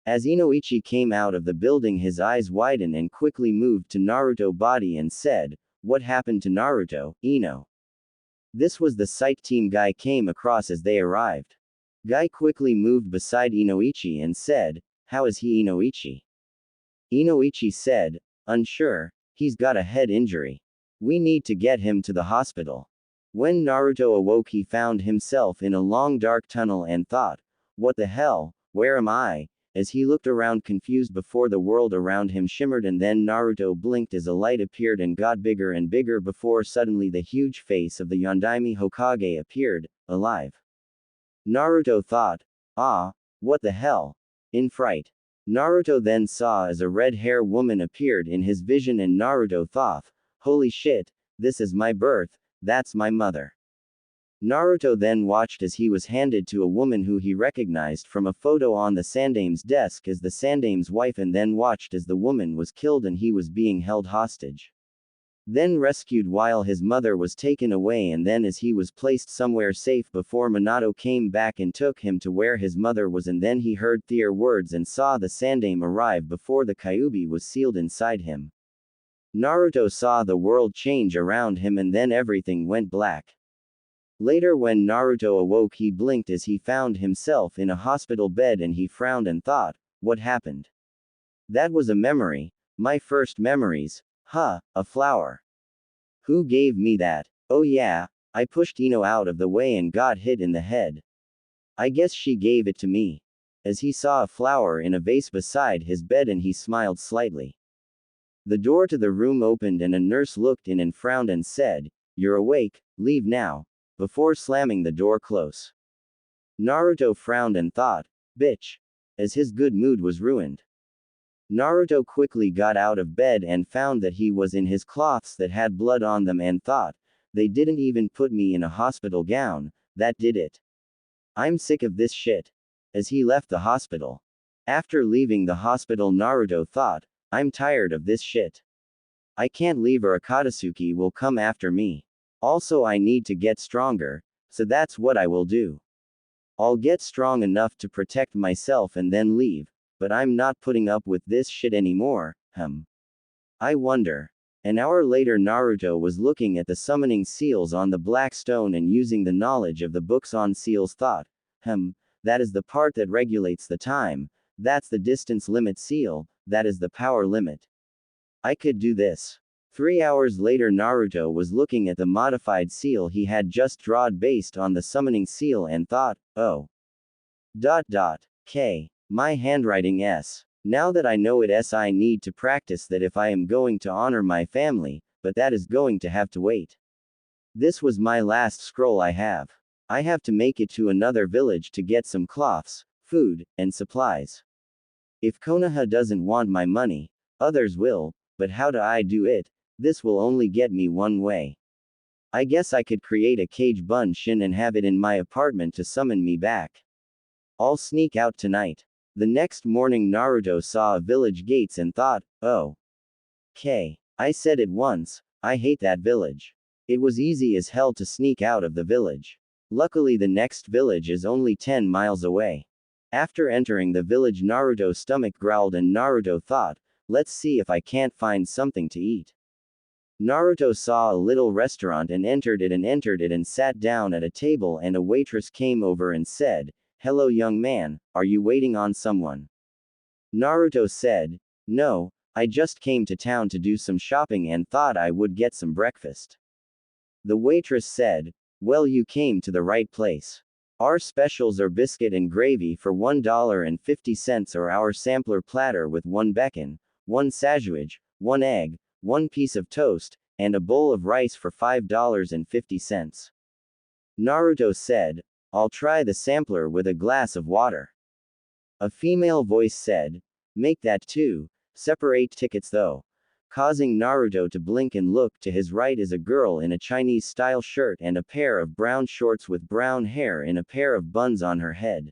As Inoichi came out of the building, his eyes widened and quickly moved to Naruto's body and said, "What happened to Naruto, Ino?" This was the sight Team Guy came across as they arrived. Guy quickly moved beside Inoichi and said, "How is he, Inoichi?" Inoichi said, "Unsure, he's got a head injury. We need to get him to the hospital." When Naruto awoke he found himself in a long dark tunnel and thought, "What the hell, where am I?" As he looked around confused before the world around him shimmered and then Naruto blinked as a light appeared and got bigger and bigger before suddenly the huge face of the Yondaime Hokage appeared, alive. Naruto thought, "Ah, what the hell?" in fright. Naruto then saw as a red-hair woman appeared in his vision and Naruto thought, "Holy shit, this is my birth, that's my mother." Naruto then watched as he was handed to a woman who he recognized from a photo on the Sandame's desk as the Sandame's wife and then watched as the woman was killed and he was being held hostage. Then rescued while his mother was taken away and then as he was placed somewhere safe before Minato came back and took him to where his mother was and then he heard their words and saw the Sandame arrive before the Kyuubi was sealed inside him. Naruto saw the world change around him and then everything went black. Later when Naruto awoke he blinked as he found himself in a hospital bed and he frowned and thought, "What happened? That was a memory, my first memories, huh, a flower. Who gave me that? Oh yeah, I pushed Ino out of the way and got hit in the head. I guess she gave it to me." As he saw a flower in a vase beside his bed and he smiled slightly. The door to the room opened and a nurse looked in and frowned and said, "You're awake, leave now," before slamming the door close. Naruto frowned and thought, "Bitch," as his good mood was ruined. Naruto quickly got out of bed and found that he was in his cloths that had blood on them and thought, "They didn't even put me in a hospital gown, that did it. I'm sick of this shit." As he left the hospital. After leaving the hospital Naruto thought, "I'm tired of this shit. I can't leave or Akatsuki will come after me. Also I need to get stronger, so that's what I will do. I'll get strong enough to protect myself and then leave, but I'm not putting up with this shit anymore, I wonder." An hour later Naruto was looking at the summoning seals on the black stone and using the knowledge of the books on seals thought, that is the part that regulates the time, that's the distance limit seal, that is the power limit. I could do this. 3 hours later Naruto was looking at the modified seal he had just drawn based on the summoning seal and thought, "Oh. K. My handwriting s. Now that I know it s I need to practice that if I am going to honor my family, but that is going to have to wait. This was my last scroll I have. I have to make it to another village to get some cloths, food, and supplies. If Konoha doesn't want my money, others will, but how do I do it? This will only get me one way. I guess I could create a cage bunshin and have it in my apartment to summon me back. I'll sneak out tonight." The next morning Naruto saw a village gates and thought, "Oh. I said it once, I hate that village." It was easy as hell to sneak out of the village. Luckily the next village is only 10 miles away. After entering the village Naruto's stomach growled and Naruto thought, "Let's see if I can't find something to eat." Naruto saw a little restaurant and entered it and sat down at a table and a waitress came over and said, "Hello young man, are you waiting on someone?" Naruto said, "No, I just came to town to do some shopping and thought I would get some breakfast." The waitress said, "Well, you came to the right place. Our specials are biscuit and gravy for $1.50 or our sampler platter with one bacon, one sandwich, one egg, one piece of toast, and a bowl of rice for $5.50. Naruto said, "I'll try the sampler with a glass of water." A female voice said, "Make that too, separate tickets though," causing Naruto to blink and look to his right as a girl in a Chinese-style shirt and a pair of brown shorts with brown hair in a pair of buns on her head.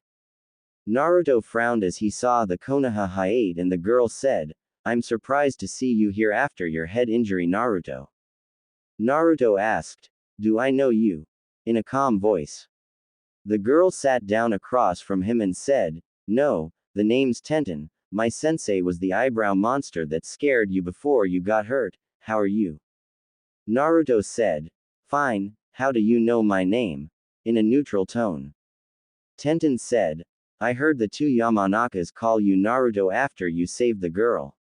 Naruto frowned as he saw the Konoha Hyate and the girl said, "I'm surprised to see you here after your head injury, Naruto." Naruto asked, "Do I know you?" in a calm voice. The girl sat down across from him and said, "No, the name's Tenten. My sensei was the eyebrow monster that scared you before you got hurt. How are you?" Naruto said, "Fine, how do you know my name?" in a neutral tone. Tenten said, "I heard the two Yamanakas call you Naruto after you saved the girl.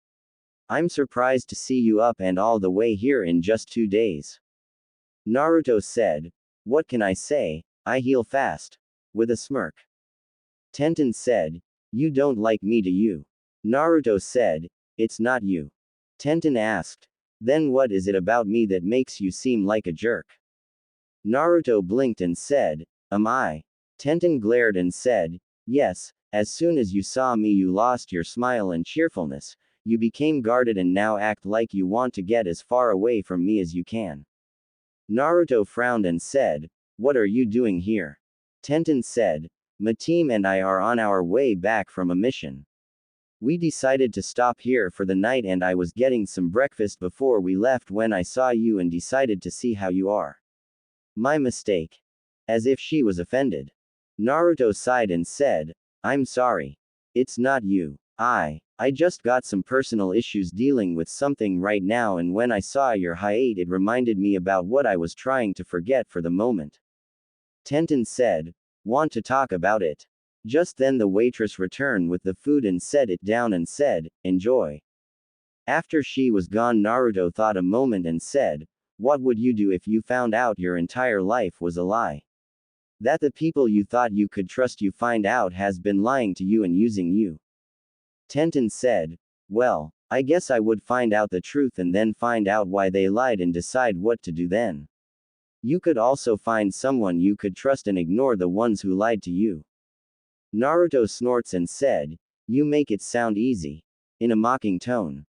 I'm surprised to see you up and all the way here in just 2 days." Naruto said, "What can I say? I heal fast." With a smirk. Tenten said, "You don't like me, do you?" Naruto said, "It's not you." Tenten asked, "Then what is it about me that makes you seem like a jerk?" Naruto blinked and said, "Am I?" Tenten glared and said, "Yes, as soon as you saw me you lost your smile and cheerfulness, you became guarded and now act like you want to get as far away from me as you can." Naruto frowned and said, "What are you doing here?" Tenten said, "My team and I are on our way back from a mission. We decided to stop here for the night and I was getting some breakfast before we left when I saw you and decided to see how you are." "My mistake." As if she was offended. Naruto sighed and said, "I'm sorry. It's not you. I just got some personal issues dealing with something right now and when I saw your Hyate it reminded me about what I was trying to forget for the moment." Tenten said, "Want to talk about it?" Just then the waitress returned with the food and set it down and said, "Enjoy." After she was gone Naruto thought a moment and said, "What would you do if you found out your entire life was a lie? That the people you thought you could trust you find out has been lying to you and using you?" Tenten said, "Well, I guess I would find out the truth and then find out why they lied and decide what to do then. You could also find someone you could trust and ignore the ones who lied to you." Naruto snorts and said, "You make it sound easy." In a mocking tone.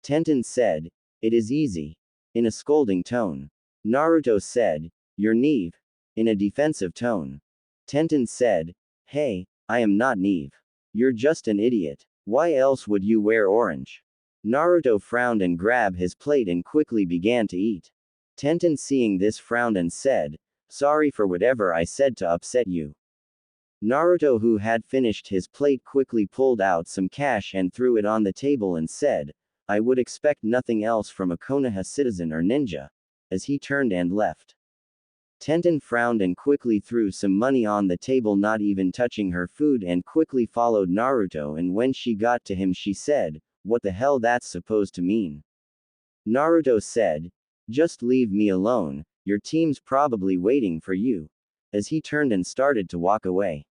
Tenten said, "It is easy." In a scolding tone. Naruto said, "You're naive." In a defensive tone. Tenten said, "Hey, I am not naive. You're just an idiot. Why else would you wear orange?" Naruto frowned and grabbed his plate and quickly began to eat. Tenten seeing this frowned and said, "Sorry for whatever I said to upset you." Naruto, who had finished his plate, quickly pulled out some cash and threw it on the table and said, "I would expect nothing else from a Konoha citizen or ninja," as he turned and left. Tenten frowned and quickly threw some money on the table, not even touching her food, and quickly followed Naruto, and when she got to him she said, "What the hell that's supposed to mean?" Naruto said, "Just leave me alone, your team's probably waiting for you," as he turned and started to walk away.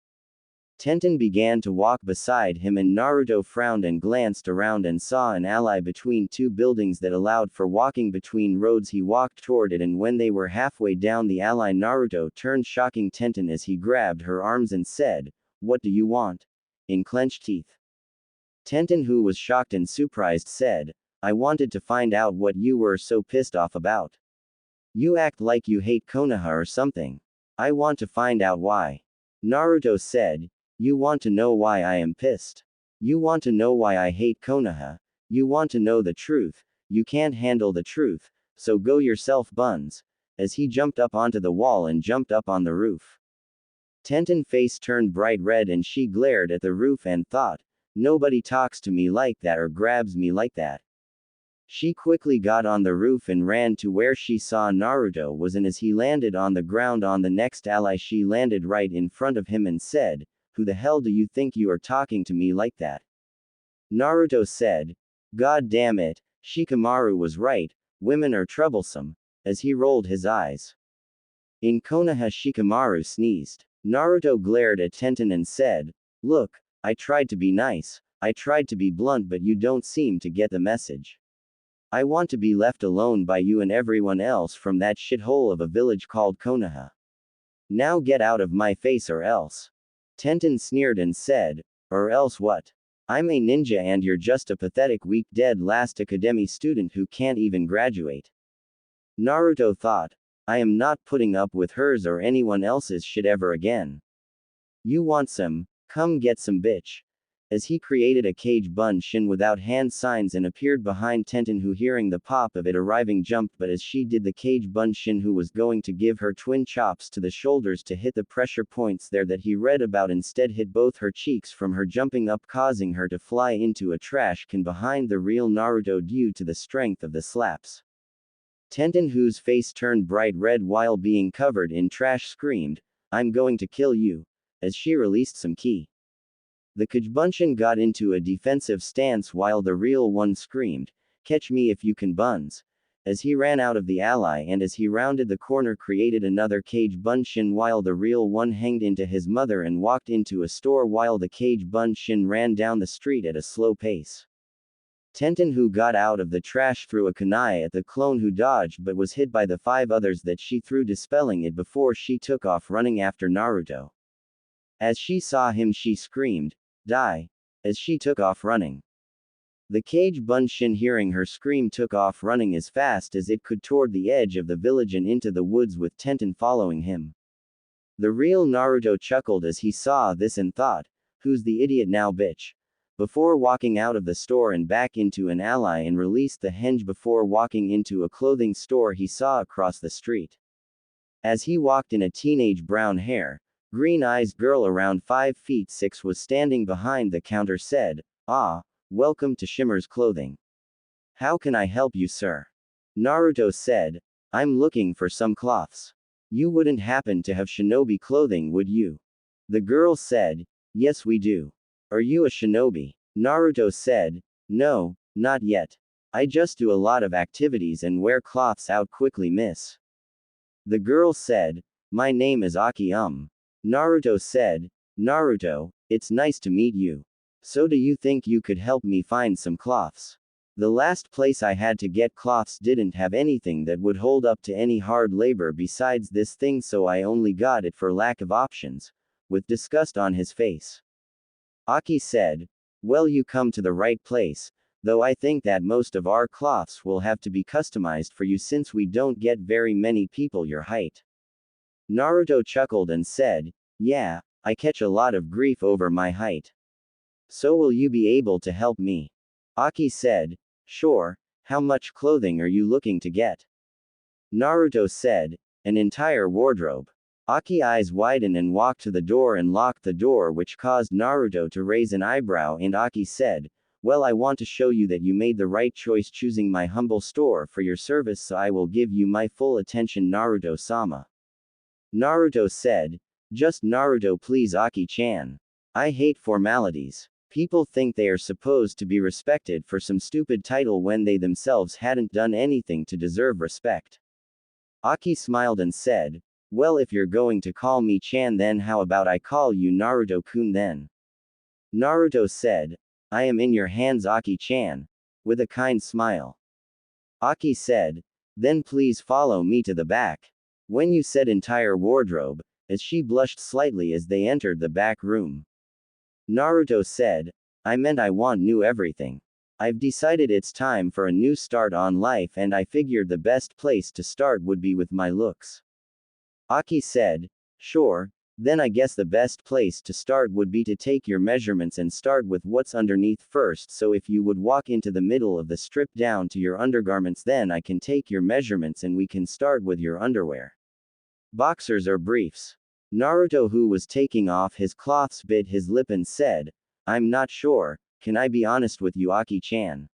Tenten began to walk beside him and Naruto frowned and glanced around and saw an alley between two buildings that allowed for walking between roads. He walked toward it and when they were halfway down the alley Naruto turned, shocking Tenten as he grabbed her arms and said, "What do you want?" in clenched teeth. Tenten, who was shocked and surprised, said, "I wanted to find out what you were so pissed off about. You act like you hate Konoha or something. I want to find out why." Naruto said, "You want to know why I am pissed? You want to know why I hate Konoha? You want to know the truth? You can't handle the truth, so go yourself, buns," as he jumped up onto the wall and jumped up on the roof. Tenten's face turned bright red and she glared at the roof and thought, "Nobody talks to me like that or grabs me like that." She quickly got on the roof and ran to where she saw Naruto was, and as he landed on the ground on the next alley she landed right in front of him and said, who the hell do you think you are talking to me like that? Naruto said, God damn it, Shikamaru was right, women are troublesome, as he rolled his eyes. In Konoha Shikamaru sneezed. Naruto glared at Tenten and said, Look, I tried to be nice, I tried to be blunt, but you don't seem to get the message. I want to be left alone by you and everyone else from that shithole of a village called Konoha. Now get out of my face or else. Tenten sneered and said, Or else what? I'm a ninja and you're just a pathetic weak dead last academy student who can't even graduate. Naruto thought, I am not putting up with hers or anyone else's shit ever again. You want some? Come get some, bitch. As he created a cage bunshin without hand signs and appeared behind Tenten, who hearing the pop of it arriving jumped, but as she did the cage bunshin who was going to give her twin chops to the shoulders to hit the pressure points there that he read about instead hit both her cheeks from her jumping up, causing her to fly into a trash can behind the real Naruto due to the strength of the slaps. Tenten, whose face turned bright red while being covered in trash, screamed, I'm going to kill you, as she released some ki. The Kajbunshin got into a defensive stance while the real one screamed, Catch me if you can, buns, as he ran out of the ally, and as he rounded the corner created another cage bunshin while the real one hanged into his mother and walked into a store while the cage bunshin ran down the street at a slow pace. Tenten, who got out of the trash, threw a kunai at the clone who dodged but was hit by the 5 others that she threw, dispelling it before she took off running after Naruto. As she saw him she screamed, Die! As she took off running. The cage bunshin, hearing her scream, took off running as fast as it could toward the edge of the village and into the woods with Tenten following him. The real Naruto chuckled as he saw this and thought, Who's the idiot now, bitch? Before walking out of the store and back into an ally and released the henge before walking into a clothing store he saw across the street. As he walked in, a teenage brown hair, green eyes girl around 5 feet 6 was standing behind the counter, said, Ah, welcome to Shimmer's Clothing. How can I help you, sir? Naruto said, I'm looking for some cloths. You wouldn't happen to have shinobi clothing, would you? The girl said, Yes, we do. Are you a shinobi? Naruto said, No, not yet. I just do a lot of activities and wear cloths out quickly, miss. The girl said, My name is Aki. Naruto said, Naruto, it's nice to meet you. So do you think you could help me find some cloths? The last place I had to get cloths didn't have anything that would hold up to any hard labor besides this thing, so I only got it for lack of options, with disgust on his face. Aki said, Well, you come to the right place, though I think that most of our cloths will have to be customized for you since we don't get very many people your height. Naruto chuckled and said, Yeah, I catch a lot of grief over my height. So will you be able to help me? Aki said, Sure, how much clothing are you looking to get? Naruto said, An entire wardrobe. Aki's eyes widened and walked to the door and locked the door, which caused Naruto to raise an eyebrow, and Aki said, Well, I want to show you that you made the right choice choosing my humble store for your service, so I will give you my full attention, Naruto-sama. Naruto said, Just Naruto, please, Aki-chan. I hate formalities. People think they are supposed to be respected for some stupid title when they themselves hadn't done anything to deserve respect. Aki smiled and said, Well, if you're going to call me Chan, then how about I call you Naruto-kun then? Naruto said, I am in your hands, Aki-chan, with a kind smile. Aki said, Then please follow me to the back. When you said entire wardrobe, as she blushed slightly as they entered the back room. Naruto said, I meant I want new everything. I've decided it's time for a new start on life, and I figured the best place to start would be with my looks. Aki said, Sure, then I guess the best place to start would be to take your measurements and start with what's underneath first, so if you would walk into the middle of the strip down to your undergarments, then I can take your measurements and we can start with your underwear. Boxers or briefs? Naruto, who was taking off his cloths, bit his lip and said, I'm not sure, can I be honest with you, Aki-chan?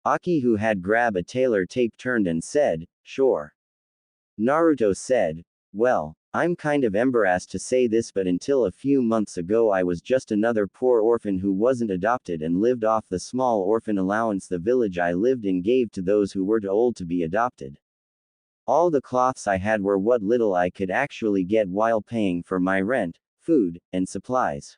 Aki, who had grabbed a tailor tape, turned and said, Sure. Naruto said, Well, I'm kind of embarrassed to say this, but until a few months ago I was just another poor orphan who wasn't adopted and lived off the small orphan allowance the village I lived in gave to those who were too old to be adopted. All the cloths I had were what little I could actually get while paying for my rent, food, and supplies.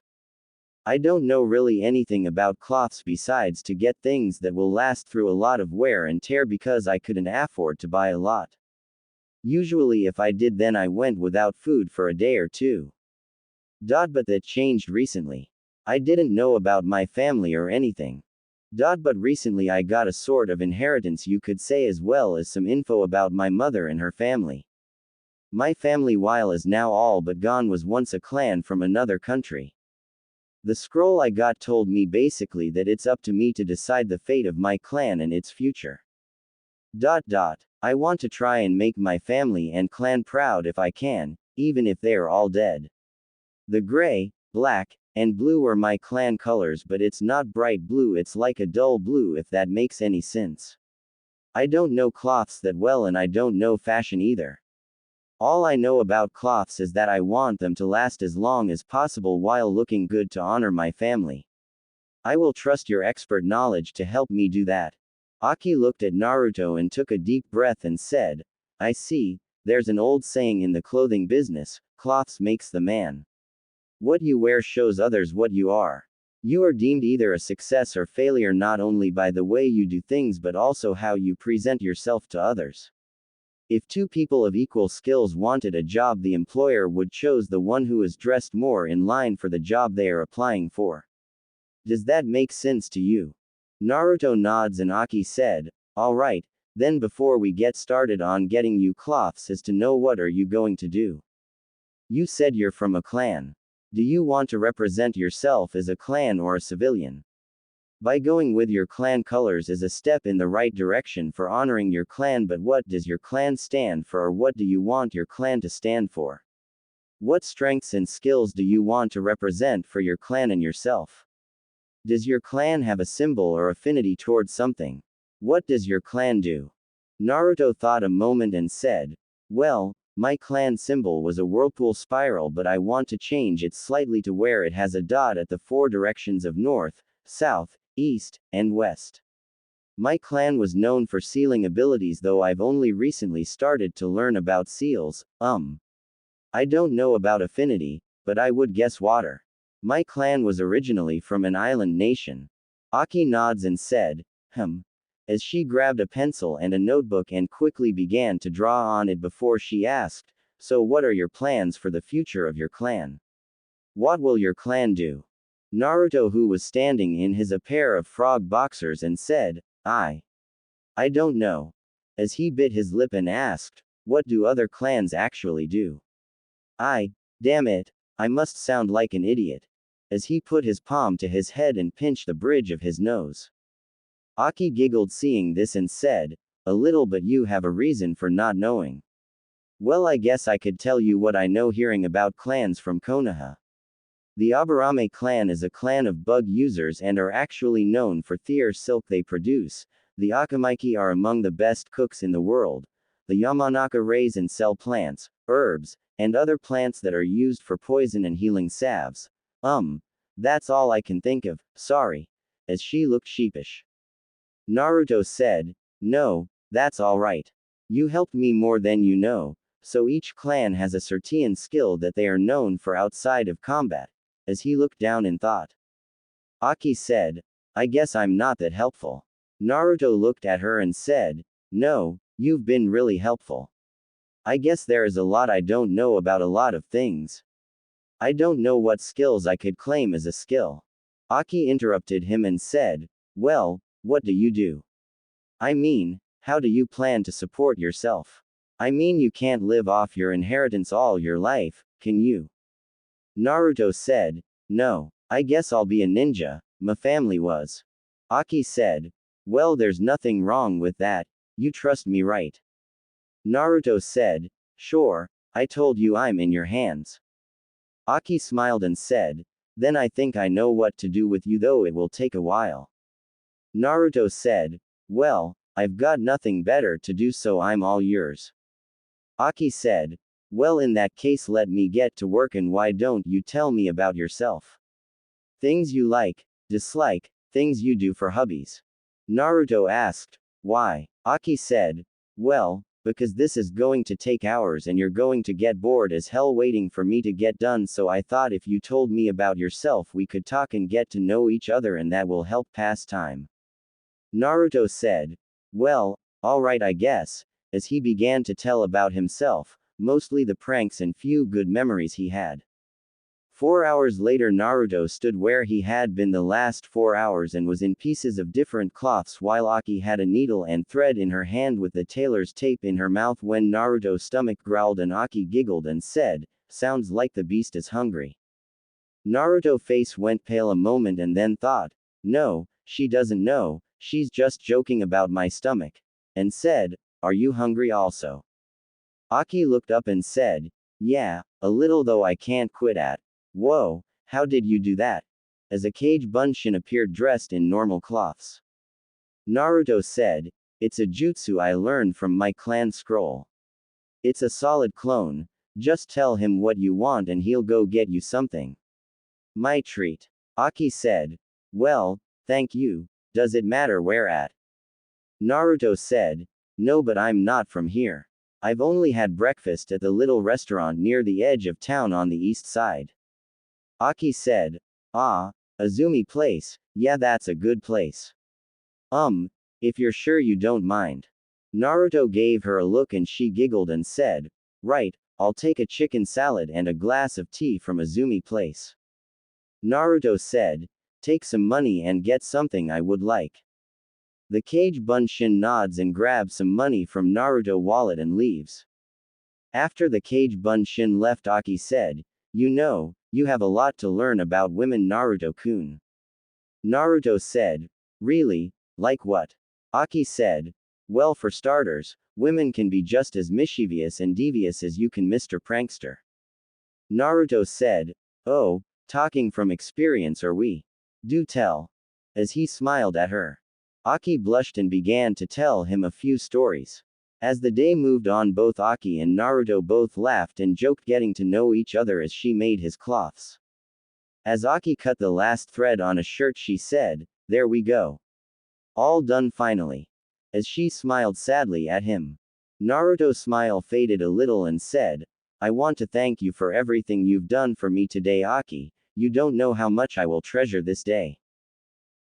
I don't know really anything about cloths besides to get things that will last through a lot of wear and tear because I couldn't afford to buy a lot. Usually if I did then I went without food for a day or two. But that changed recently. I didn't know about my family or anything. But recently I got a sort of inheritance you could say, as well as some info about my mother and her family. My family, while is now all but gone, was once a clan from another country. The scroll I got told me basically that it's up to me to decide the fate of my clan and its future. I want to try and make my family and clan proud if I can, even if they are all dead. The gray, black, and blue are my clan colors, but it's not bright blue, it's like a dull blue, if that makes any sense. I don't know cloths that well and I don't know fashion either. All I know about cloths is that I want them to last as long as possible while looking good to honor my family. I will trust your expert knowledge to help me do that. Aki looked at Naruto and took a deep breath and said, I see, there's an old saying in the clothing business, cloths makes the man. What you wear shows others what you are. You are deemed either a success or failure not only by the way you do things but also how you present yourself to others. If two people of equal skills wanted a job, the employer would choose the one who is dressed more in line for the job they are applying for. Does that make sense to you? Naruto nods and Aki said, alright, then before we get started on getting you cloths is to know what are you going to do. You said you're from a clan. Do you want to represent yourself as a clan or a civilian? By going with your clan colors is a step in the right direction for honoring your clan, but what does your clan stand for, or what do you want your clan to stand for? What strengths and skills do you want to represent for your clan and yourself? Does your clan have a symbol or affinity towards something? What does your clan do? Naruto thought a moment and said, well, my clan symbol was a whirlpool spiral, but I want to change it slightly to where it has a dot at the four directions of north, south, east, and west. My clan was known for sealing abilities, though I've only recently started to learn about seals. I don't know about affinity, but I would guess water. My clan was originally from an island nation. Aki nods and said, as she grabbed a pencil and a notebook and quickly began to draw on it before she asked, so what are your plans for the future of your clan? What will your clan do? Naruto, who was standing in his a pair of frog boxers, and said, I don't know. As he bit his lip and asked, what do other clans actually do? Damn it, I must sound like an idiot. As he put his palm to his head and pinched the bridge of his nose. Aki giggled seeing this and said, a little, but you have a reason for not knowing. Well, I guess I could tell you what I know hearing about clans from Konoha. The Aburame clan is a clan of bug users and are actually known for the silk they produce. The Akamiki are among the best cooks in the world. The Yamanaka raise and sell plants, herbs, and other plants that are used for poison and healing salves. That's all I can think of, sorry. As she looked sheepish. Naruto said, no, that's alright. You helped me more than you know, so each clan has a certain skill that they are known for outside of combat. As he looked down in thought. Aki said, I guess I'm not that helpful. Naruto looked at her and said, no, you've been really helpful. I guess there is a lot I don't know about a lot of things. I don't know what skills I could claim as a skill. Aki interrupted him and said, well, what do you do? I mean, how do you plan to support yourself? I mean, you can't live off your inheritance all your life, can you? Naruto said, no, I guess I'll be a ninja, my family was. Aki said, well, there's nothing wrong with that, you trust me, right? Naruto said, sure, I told you I'm in your hands. Aki smiled and said, then I think I know what to do with you, though it will take a while. Naruto said, well, I've got nothing better to do, so I'm all yours. Aki said, Well, in that case, let me get to work, and why don't you tell me about yourself? Things you like, dislike, things you do for hobbies. Naruto asked. Why? Aki said. Well, because this is going to take hours and you're going to get bored as hell waiting for me to get done, so I thought if you told me about yourself we could talk and get to know each other and that will help pass time. Naruto said. Well, alright, I guess, as he began to tell about himself, mostly the pranks and few good memories he had. 4 hours later, Naruto stood where he had been the last 4 hours and was in pieces of different cloths while Aki had a needle and thread in her hand with the tailor's tape in her mouth. When Naruto's stomach growled and Aki giggled and said, "Sounds like the beast is hungry." Naruto's face went pale a moment and then thought, "No, she doesn't know, she's just joking about my stomach," and said, "Are you hungry also?" Aki looked up and said, "Yeah, a little, though I can't quit at." Whoa, how did you do that? As a Kage Bunshin appeared dressed in normal cloths. Naruto said, "It's a jutsu I learned from my clan scroll. It's a solid clone, just tell him what you want and he'll go get you something." My treat. Aki said. Well, thank you, does it matter where at? Naruto said, No, but I'm not from here. I've only had breakfast at the little restaurant near the edge of town on the east side. Aki said, Ah, Azumi place, yeah, that's a good place. If you're sure you don't mind. Naruto gave her a look and she giggled and said, Right, I'll take a chicken salad and a glass of tea from Azumi place. Naruto said, Take some money and get something I would like. The Kage Bunshin nods and grabs some money from Naruto's wallet and leaves. After the Kage Bunshin left, Aki said, You know, you have a lot to learn about women, Naruto-kun. Naruto said, Really? Like what? Aki said, Well, for starters, women can be just as mischievous and devious as you can, Mr. Prankster. Naruto said, Oh, talking from experience are we? Do tell. As he smiled at her. Aki blushed and began to tell him a few stories. As the day moved on, both Aki and Naruto both laughed and joked, getting to know each other as she made his cloths. As Aki cut the last thread on a shirt, she said, There we go. All done finally. As she smiled sadly at him. Naruto's smile faded a little and said, I want to thank you for everything you've done for me today, Aki. You don't know how much I will treasure this day.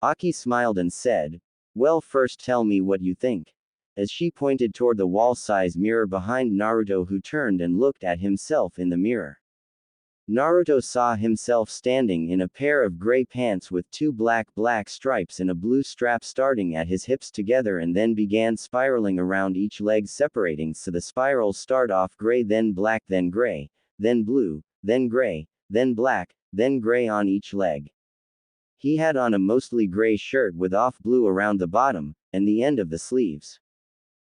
Aki smiled and said, Well, first tell me what you think. As she pointed toward the wall-size mirror behind Naruto, who turned and looked at himself in the mirror. Naruto saw himself standing in a pair of gray pants with two black stripes and a blue strap starting at his hips together and then began spiraling around each leg, separating so the spirals start off gray, then black, then gray, then blue, then gray, then black, then gray on each leg. He had on a mostly gray shirt with off blue around the bottom, and the end of the sleeves.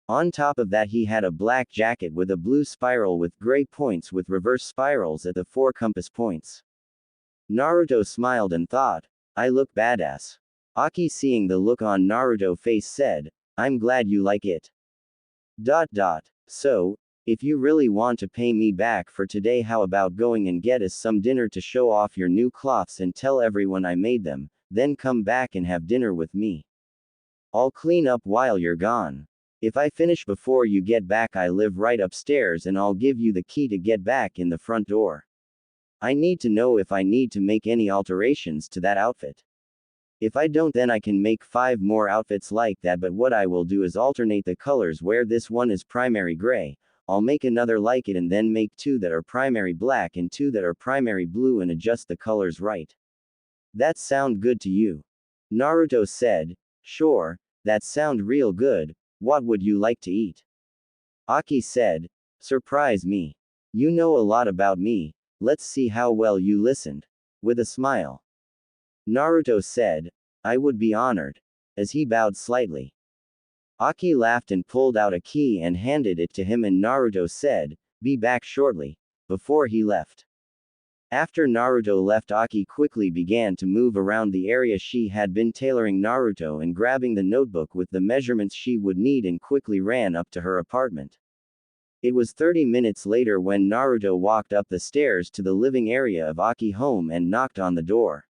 On top of that, he had a black jacket with a blue spiral with gray points with reverse spirals at the 4 compass points. Naruto smiled and thought, I look badass. Aki, seeing the look on Naruto's face, said, I'm glad you like it. So, if you really want to pay me back for today, how about going and get us some dinner to show off your new cloths and tell everyone I made them, then come back and have dinner with me. I'll clean up while you're gone. If I finish before you get back, I live right upstairs and I'll give you the key to get back in the front door. I need to know if I need to make any alterations to that outfit. If I don't, then I can make 5 more outfits like that, but what I will do is alternate the colors. Where this one is primary gray, I'll make another like it and then make 2 that are primary black and 2 that are primary blue and adjust the colors right. That sound good to you? Naruto said, Sure, that sound real good. What would you like to eat? Aki said, Surprise me. You know a lot about me, let's see how well you listened. With a smile. Naruto said, I would be honored. As he bowed slightly. Aki laughed and pulled out a key and handed it to him, and Naruto said, Be back shortly. Before he left. After Naruto left, Aki quickly began to move around the area she had been tailoring Naruto and grabbing the notebook with the measurements she would need and quickly ran up to her apartment. It was 30 minutes later when Naruto walked up the stairs to the living area of Aki's home and knocked on the door.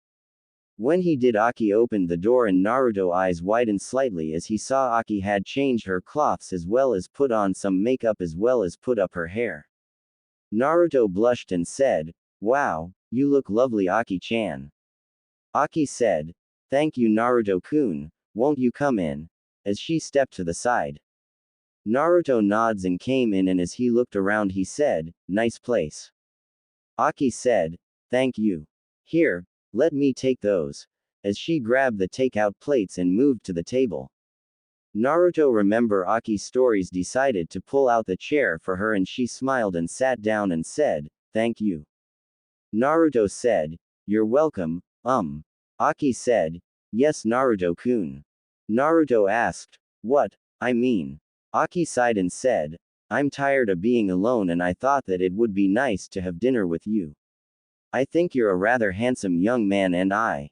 When he did, Aki opened the door and Naruto's eyes widened slightly as he saw Aki had changed her clothes as well as put on some makeup as well as put up her hair. Naruto blushed and said, "Wow, you look lovely, Aki-chan." Aki said, "Thank you, Naruto-kun, won't you come in?" as she stepped to the side. Naruto nods and came in, and as he looked around he said, "Nice place." Aki said, "Thank you. Here, let me take those," as she grabbed the takeout plates and moved to the table. Naruto remember Aki's stories decided to pull out the chair for her and she smiled and sat down and said, "Thank you." Naruto said, "You're welcome." Aki said, "Yes, Naruto-kun." Naruto asked, "What? I mean." Aki sighed and said, "I'm tired of being alone and I thought that it would be nice to have dinner with you. I think you're a rather handsome young man and I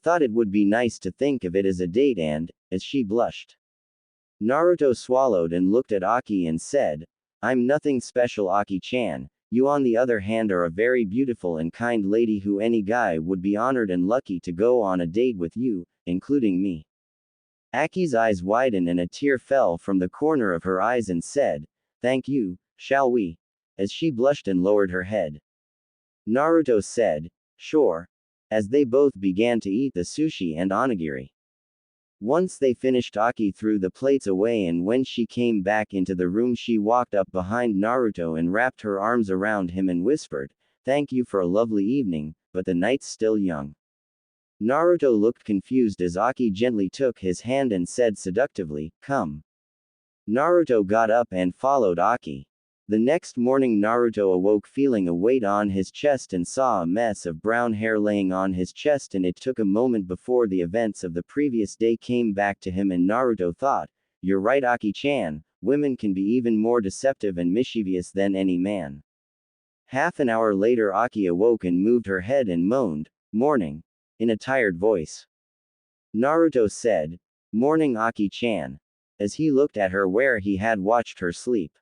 thought it would be nice to think of it as a date and," as she blushed. Naruto swallowed and looked at Aki and said, "I'm nothing special, Aki-chan. You on the other hand are a very beautiful and kind lady who any guy would be honored and lucky to go on a date with you, including me." Aki's eyes widened and a tear fell from the corner of her eyes and said, "Thank you, shall we?" as she blushed and lowered her head. Naruto said, "Sure," as they both began to eat the sushi and onigiri. Once they finished, Aki threw the plates away, and when she came back into the room she walked up behind Naruto and wrapped her arms around him and whispered, "Thank you for a lovely evening, but the night's still young." Naruto looked confused as Aki gently took his hand and said seductively, "Come." Naruto got up and followed Aki. The next morning Naruto awoke feeling a weight on his chest and saw a mess of brown hair laying on his chest, and it took a moment before the events of the previous day came back to him, and Naruto thought, "You're right, Aki-chan, women can be even more deceptive and mischievous than any man." Half an hour later Aki awoke and moved her head and moaned, "Morning," in a tired voice. Naruto said, "Morning, Aki-chan," as he looked at her where he had watched her sleep.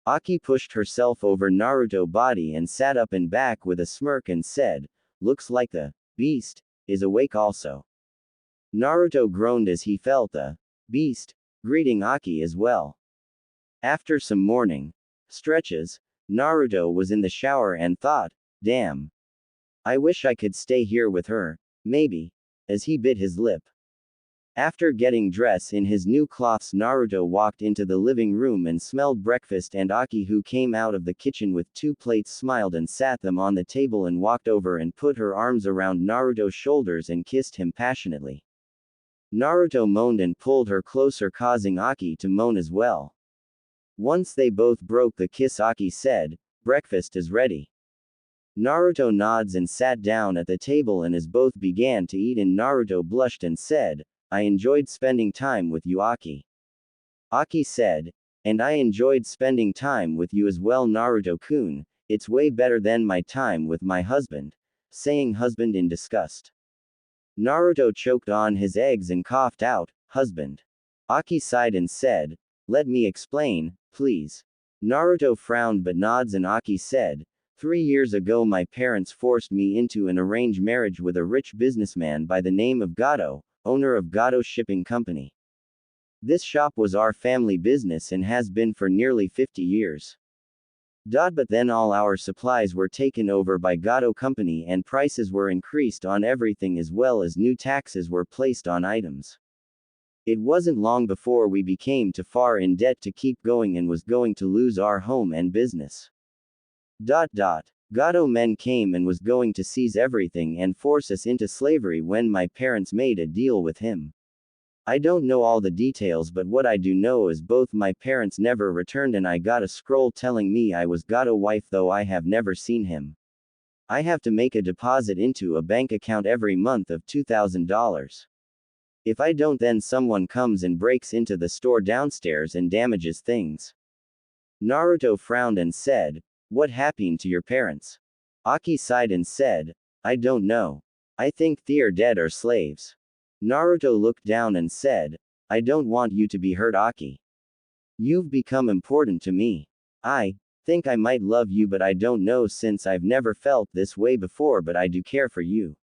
Aki pushed herself over Naruto's body and sat up and back with a smirk and said, "Looks like the beast is awake also." Naruto groaned as he felt the beast greeting Aki as well. After some morning stretches, Naruto was in the shower and thought, "Damn. I wish I could stay here with her, maybe," as he bit his lip. After getting dressed in his new clothes, Naruto walked into the living room and smelled breakfast, and Aki, who came out of the kitchen with 2 plates, smiled and sat them on the table and walked over and put her arms around Naruto's shoulders and kissed him passionately. Naruto moaned and pulled her closer, causing Aki to moan as well. Once they both broke the kiss, Aki said, "Breakfast is ready." Naruto nods and sat down at the table, and as both began to eat and Naruto blushed and said, "I enjoyed spending time with you, Aki." Aki said, "And I enjoyed spending time with you as well, Naruto-kun. It's way better than my time with my husband," saying husband in disgust. Naruto choked on his eggs and coughed out, "Husband." Aki sighed and said, "Let me explain, please." Naruto frowned but nods, and Aki said, 3 years ago my parents forced me into an arranged marriage with a rich businessman by the name of Gato, owner of Gato Shipping Company. This shop was our family business and has been for nearly 50 years. But then all our supplies were taken over by Gato Company and prices were increased on everything, as well as new taxes were placed on items. It wasn't long before we became too far in debt to keep going and was going to lose our home and business. Gato men came and was going to seize everything and force us into slavery when my parents made a deal with him. I don't know all the details, but what I do know is both my parents never returned, and I got a scroll telling me I was Gato wife, though I have never seen him. I have to make a deposit into a bank account every month of $2,000. If I don't, then someone comes and breaks into the store downstairs and damages things." Naruto frowned and said, "What happened to your parents?" Aki sighed and said, "I don't know. I think they're dead or slaves." Naruto looked down and said, "I don't want you to be hurt, Aki. You've become important to me. I think I might love you, but I don't know since I've never felt this way before, but I do care for you.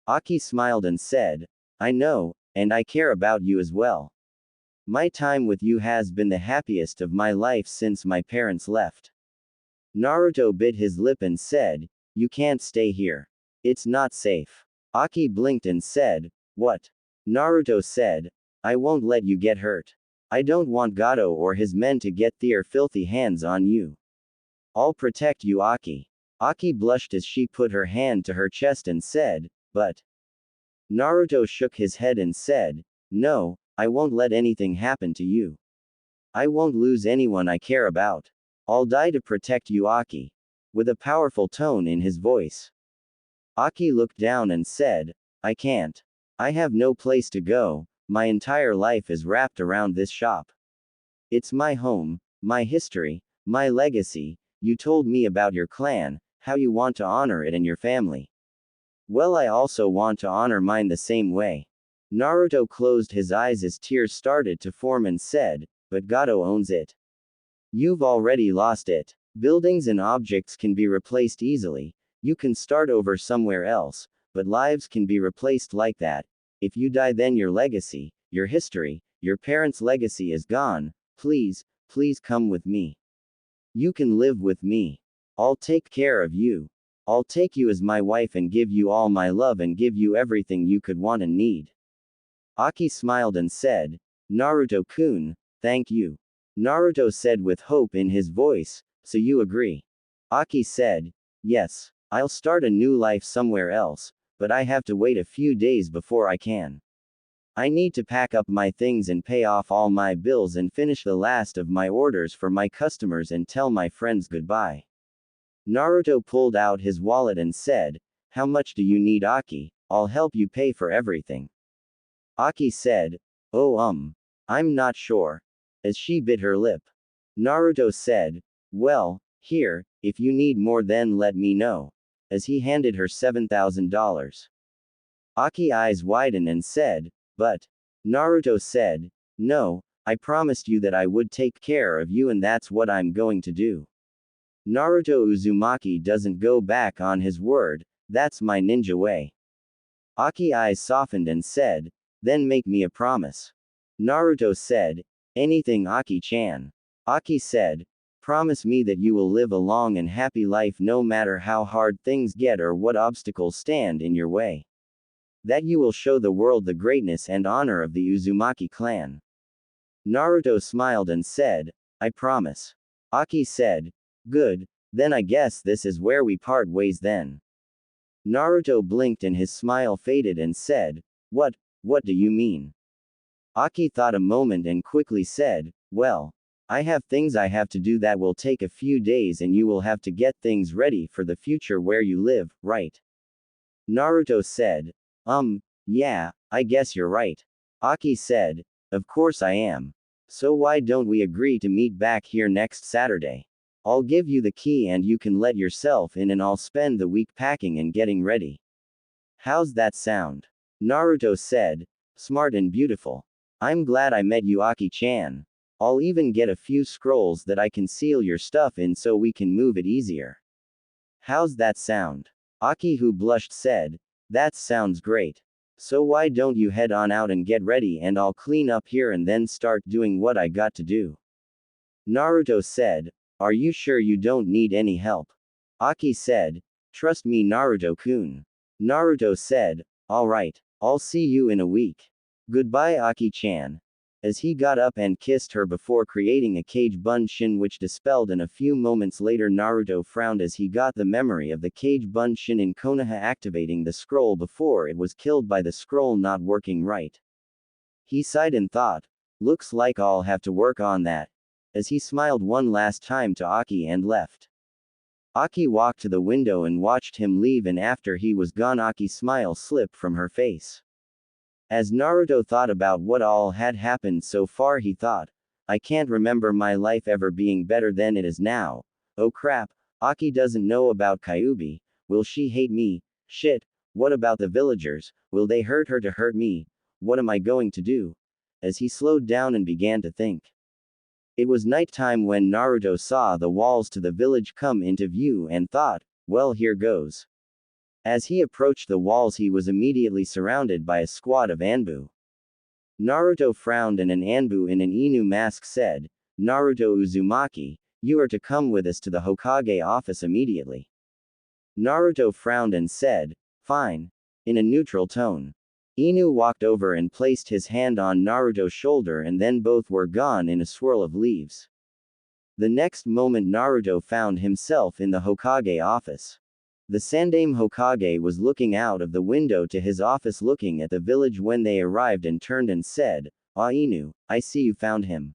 Aki smiled and said, I know, and I care about you as well. My time with you has been the happiest of my life since my parents left. Naruto bit his lip and said, You can't stay here. It's not safe. Aki blinked and said, What? Naruto said, I won't let you get hurt. I don't want Gato or his men to get their filthy hands on you. I'll protect you, Aki. Aki blushed as she put her hand to her chest and said, But. Naruto shook his head and said, No, I won't let anything happen to you. I won't lose anyone I care about. I'll die to protect you, Aki. With a powerful tone in his voice. Aki looked down and said, I can't. I have no place to go, my entire life is wrapped around this shop. It's my home, my history, my legacy. You told me about your clan, how you want to honor it and your family. Well, I also want to honor mine the same way. Naruto closed his eyes as tears started to form and said, But Gato owns it. You've already lost it. Buildings and objects can be replaced easily. You can start over somewhere else, but lives can be replaced like that. If you die, then your legacy, your history, your parents' legacy is gone. Please, please come with me. You can live with me. I'll take care of you. I'll take you as my wife and give you all my love and give you everything you could want and need. Aki smiled and said, Naruto-kun, thank you. Naruto said with hope in his voice, So you agree? Aki said, Yes. I'll start a new life somewhere else, but I have to wait a few days before I can. I need to pack up my things and pay off all my bills and finish the last of my orders for my customers and tell my friends goodbye. Naruto pulled out his wallet and said, How much do you need, Aki? I'll help you pay for everything. Aki said, Oh, I'm not sure. As she bit her lip. Naruto said, Well, here, if you need more then let me know. As he handed her $7,000. Aki's eyes widened and said, But. Naruto said, No, I promised you that I would take care of you and that's what I'm going to do. Naruto Uzumaki doesn't go back on his word, that's my ninja way. Aki's eyes softened and said, Then make me a promise. Naruto said, Anything, Aki-chan. Aki said, Promise me that you will live a long and happy life no matter how hard things get or what obstacles stand in your way. That you will show the world the greatness and honor of the Uzumaki clan. Naruto smiled and said, I promise. Aki said, Good, then I guess this is where we part ways then. Naruto blinked and his smile faded and said, What do you mean? Aki thought a moment and quickly said, Well, I have things I have to do that will take a few days and you will have to get things ready for the future where you live, right? Naruto said, Yeah, I guess you're right. Aki said, Of course I am. So why don't we agree to meet back here next Saturday? I'll give you the key and you can let yourself in and I'll spend the week packing and getting ready. How's that sound? Naruto said, Smart and beautiful. I'm glad I met you, Aki-chan. I'll even get a few scrolls that I can seal your stuff in so we can move it easier. How's that sound? Aki, who blushed, said, That sounds great. So why don't you head on out and get ready and I'll clean up here and then start doing what I got to do. Naruto said, Are you sure you don't need any help? Aki said, Trust me, Naruto-kun. Naruto said, Alright, I'll see you in a week. Goodbye, Aki-chan. As he got up and kissed her before creating a cage bunshin which dispelled, and a few moments later Naruto frowned as he got the memory of the cage bunshin in Konoha activating the scroll before it was killed by the scroll not working right. He sighed and thought, Looks like I'll have to work on that. As he smiled one last time to Aki and left. Aki walked to the window and watched him leave, and after he was gone Aki's smile slipped from her face. As Naruto thought about what all had happened so far, he thought, I can't remember my life ever being better than it is now. Oh crap, Aki doesn't know about Kyuubi. Will she hate me? Shit, what about the villagers? Will they hurt her to hurt me? What am I going to do? As he slowed down and began to think. It was nighttime when Naruto saw the walls to the village come into view and thought, well, here goes. As he approached the walls, he was immediately surrounded by a squad of Anbu. Naruto frowned and an Anbu in an Inu mask said, Naruto Uzumaki, you are to come with us to the Hokage office immediately. Naruto frowned and said, fine. In a neutral tone. Inu walked over and placed his hand on Naruto's shoulder, and then both were gone in a swirl of leaves. The next moment Naruto found himself in the Hokage office. The Sandaime Hokage was looking out of the window to his office looking at the village when they arrived and turned and said, Ah Inu, I see you found him.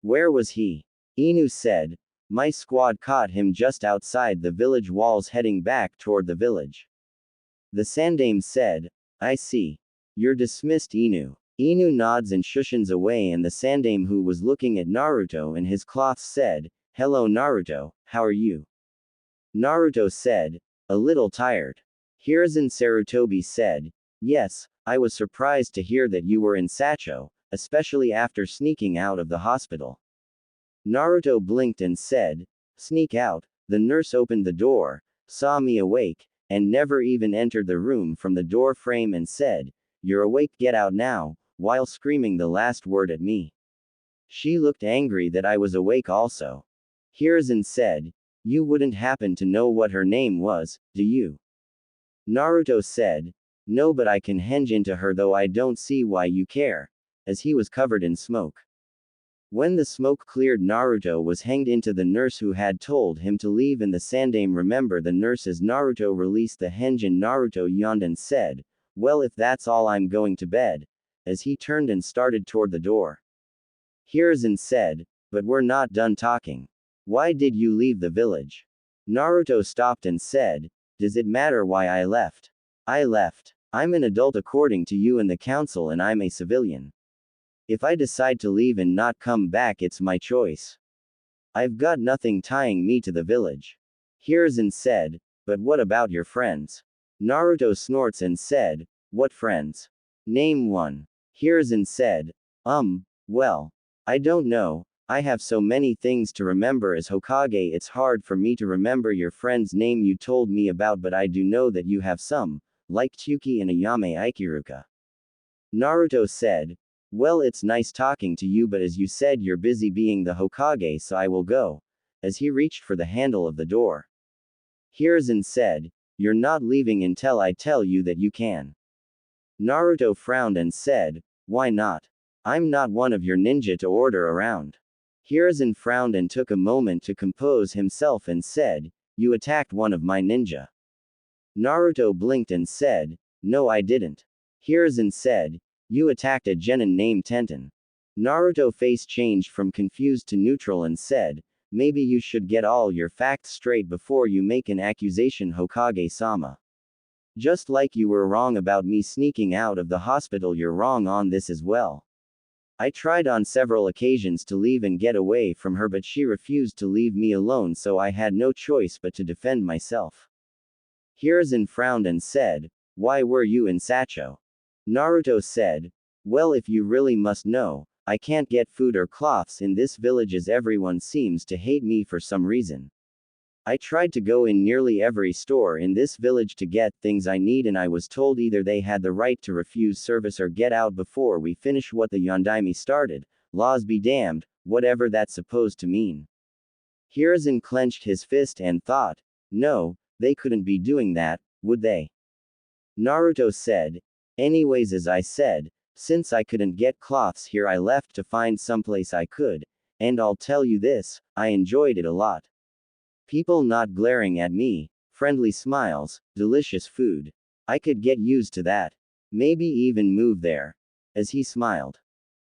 Where was he? Inu said, my squad caught him just outside the village walls heading back toward the village. The Sandaime said, I see. You're dismissed Inu. Inu nods and shushens away, and the Sandaime who was looking at Naruto in his cloth said, hello Naruto, how are you? Naruto said, a little tired. Hiruzen Sarutobi said, yes, I was surprised to hear that you were in Sacho, especially after sneaking out of the hospital. Naruto blinked and said, sneak out. The nurse opened the door, saw me awake, and never even entered the room from the door frame and said, you're awake, get out now, while screaming the last word at me. She looked angry that I was awake also. Hiruzen said, you wouldn't happen to know what her name was, do you? Naruto said, no, but I can henge into her, though I don't see why you care, as he was covered in smoke. When the smoke cleared, Naruto was hanged into the nurse who had told him to leave, and the Sandaime remember the nurse as Naruto released the henge, and Naruto yawned and said, well, if that's all, I'm going to bed, as he turned and started toward the door. Hiruzen said, but we're not done talking. Why did you leave the village? Naruto stopped and said, does it matter why I left? I left. I'm an adult according to you and the council, and I'm a civilian. If I decide to leave and not come back, it's my choice. I've got nothing tying me to the village. Hiruzen said, but what about your friends? Naruto snorts and said, what friends? Name one. Hiruzen said, well, I don't know. I have so many things to remember as Hokage, it's hard for me to remember your friend's name you told me about, but I do know that you have some, like Tsuki and Ayame Ikiruka. Naruto said, well, it's nice talking to you, but as you said, you're busy being the Hokage, so I will go, as he reached for the handle of the door. Hiruzen said, you're not leaving until I tell you that you can. Naruto frowned and said, why not? I'm not one of your ninja to order around. Hiruzen frowned and took a moment to compose himself and said, you attacked one of my ninja. Naruto blinked and said, no, I didn't. Hiruzen said, you attacked a genin named Tenten. Naruto's face changed from confused to neutral and said, maybe you should get all your facts straight before you make an accusation, Hokage-sama. Just like you were wrong about me sneaking out of the hospital, you're wrong on this as well. I tried on several occasions to leave and get away from her, but she refused to leave me alone, so I had no choice but to defend myself. Hiruzen frowned and said, why were you in Sacho? Naruto said, well, if you really must know, I can't get food or cloths in this village as everyone seems to hate me for some reason. I tried to go in nearly every store in this village to get things I need, and I was told either they had the right to refuse service or get out before we finish what the Yondaime started. Laws be damned, whatever that's supposed to mean. Hiruzen clenched his fist and thought, no, they couldn't be doing that, would they? Naruto said, anyways, as I said, since I couldn't get cloths here, I left to find someplace I could, and I'll tell you this, I enjoyed it a lot. People not glaring at me, friendly smiles, delicious food. I could get used to that. Maybe even move there. As he smiled.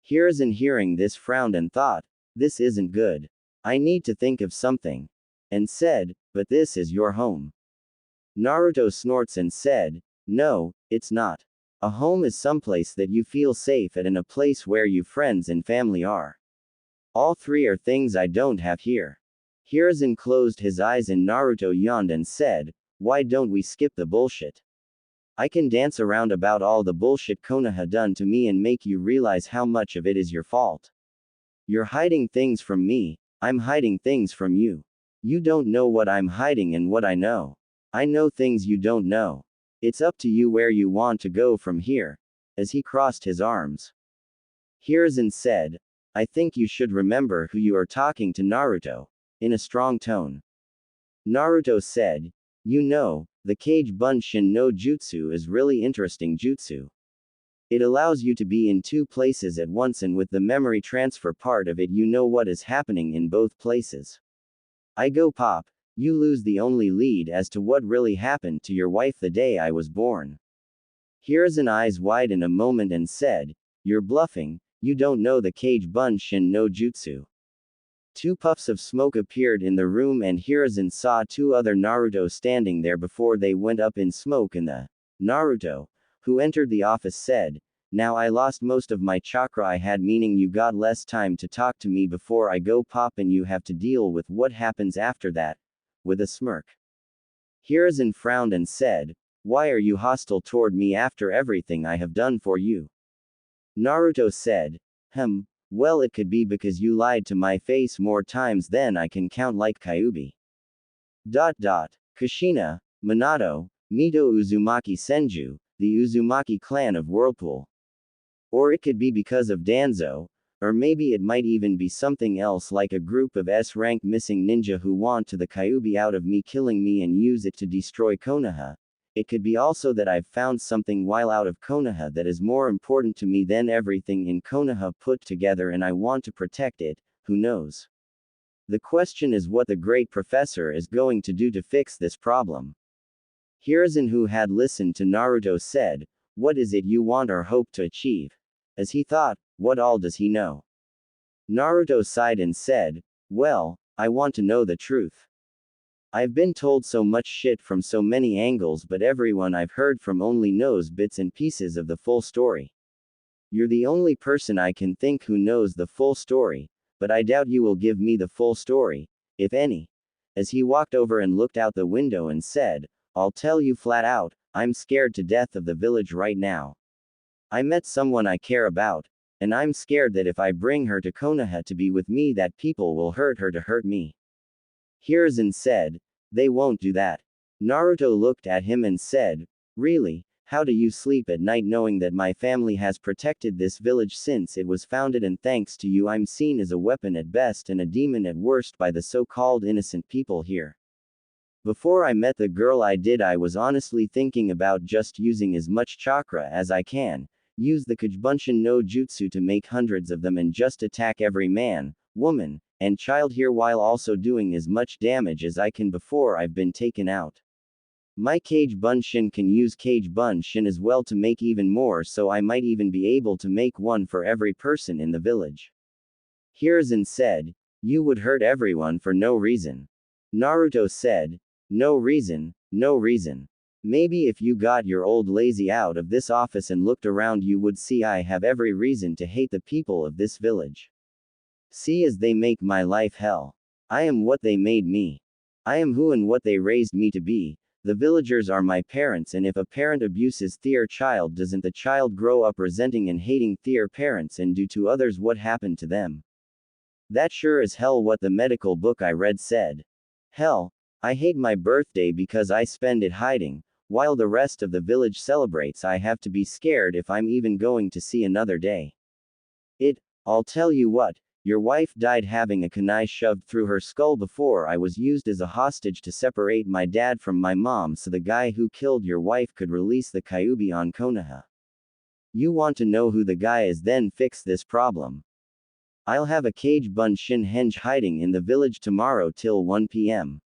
Hiruzen hearing this frowned and thought, this isn't good. I need to think of something. And said, but this is your home. Naruto snorts and said, no, it's not. A home is someplace that you feel safe at and a place where you friends and family are. All three are things I don't have here. Hiruzen closed his eyes and Naruto yawned and said, why don't we skip the bullshit? I can dance around about all the bullshit Konoha done to me and make you realize how much of it is your fault. You're hiding things from me, I'm hiding things from you. You don't know what I'm hiding and what I know. I know things you don't know. It's up to you where you want to go from here. As he crossed his arms, Hiruzen said, I think you should remember who you are talking to, Naruto. In a strong tone. Naruto said, you know, the Kage Bunshin no Jutsu is really interesting jutsu. It allows you to be in two places at once, and with the memory transfer part of it you know what is happening in both places. I go pop, you lose the only lead as to what really happened to your wife the day I was born. Hiruzen eyes widened a moment and said, you're bluffing, you don't know the Kage Bunshin no Jutsu. Two puffs of smoke appeared in the room and Hiruzen saw two other Naruto standing there before they went up in smoke, and the Naruto who entered the office said, now I lost most of my chakra I had, meaning you got less time to talk to me before I go pop and you have to deal with what happens after that. With a smirk. Hiruzen frowned and said, why are you hostile toward me after everything I have done for you? Naruto said, well, it could be because you lied to my face more times than I can count, like Kyuubi. Kushina, Minato, Mito Uzumaki Senju, the Uzumaki clan of Whirlpool. Or it could be because of Danzo, or maybe it might even be something else, like a group of S-rank missing ninja who want to the Kyuubi out of me killing me and use it to destroy Konoha. It could be also that I've found something while out of Konoha that is more important to me than everything in Konoha put together, and I want to protect it, who knows? The question is what the great professor is going to do to fix this problem. Hiruzen, who had listened to Naruto, said, what is it you want or hope to achieve? As he thought, what all does he know? Naruto sighed and said, well, I want to know the truth. I've been told so much shit from so many angles, but everyone I've heard from only knows bits and pieces of the full story. You're the only person I can think who knows the full story, but I doubt you will give me the full story, if any. As he walked over and looked out the window and said, I'll tell you flat out, I'm scared to death of the village right now. I met someone I care about, and I'm scared that if I bring her to Konoha to be with me that people will hurt her to hurt me. Hiruzen said, they won't do that. Naruto looked at him and said, really, how do you sleep at night knowing that my family has protected this village since it was founded, and thanks to you I'm seen as a weapon at best and a demon at worst by the so-called innocent people here. Before I met the girl I was honestly thinking about just using as much chakra as I can, use the Kagebunshin no Jutsu to make hundreds of them and just attack every man, woman, and child here while also doing as much damage as I can before I've been taken out. My Kage Bunshin can use Kage Bunshin as well to make even more, so I might even be able to make one for every person in the village. Hiruzen said, you would hurt everyone for no reason. Naruto said, no reason, no reason. Maybe if you got your old lazy out of this office and looked around you would see I have every reason to hate the people of this village. See, as they make my life hell. I am what they made me. I am who and what they raised me to be. The villagers are my parents, and if a parent abuses their child, doesn't the child grow up resenting and hating their parents and do to others what happened to them? That sure as hell what the medical book I read said. Hell, I hate my birthday because I spend it hiding, while the rest of the village celebrates. I have to be scared if I'm even going to see another day. I'll tell you what. Your wife died having a kunai shoved through her skull before I was used as a hostage to separate my dad from my mom so the guy who killed your wife could release the Kyuubi on Konoha. You want to know who the guy is, then fix this problem. I'll have a Kage Bunshin henge hiding in the village tomorrow till 1 p.m.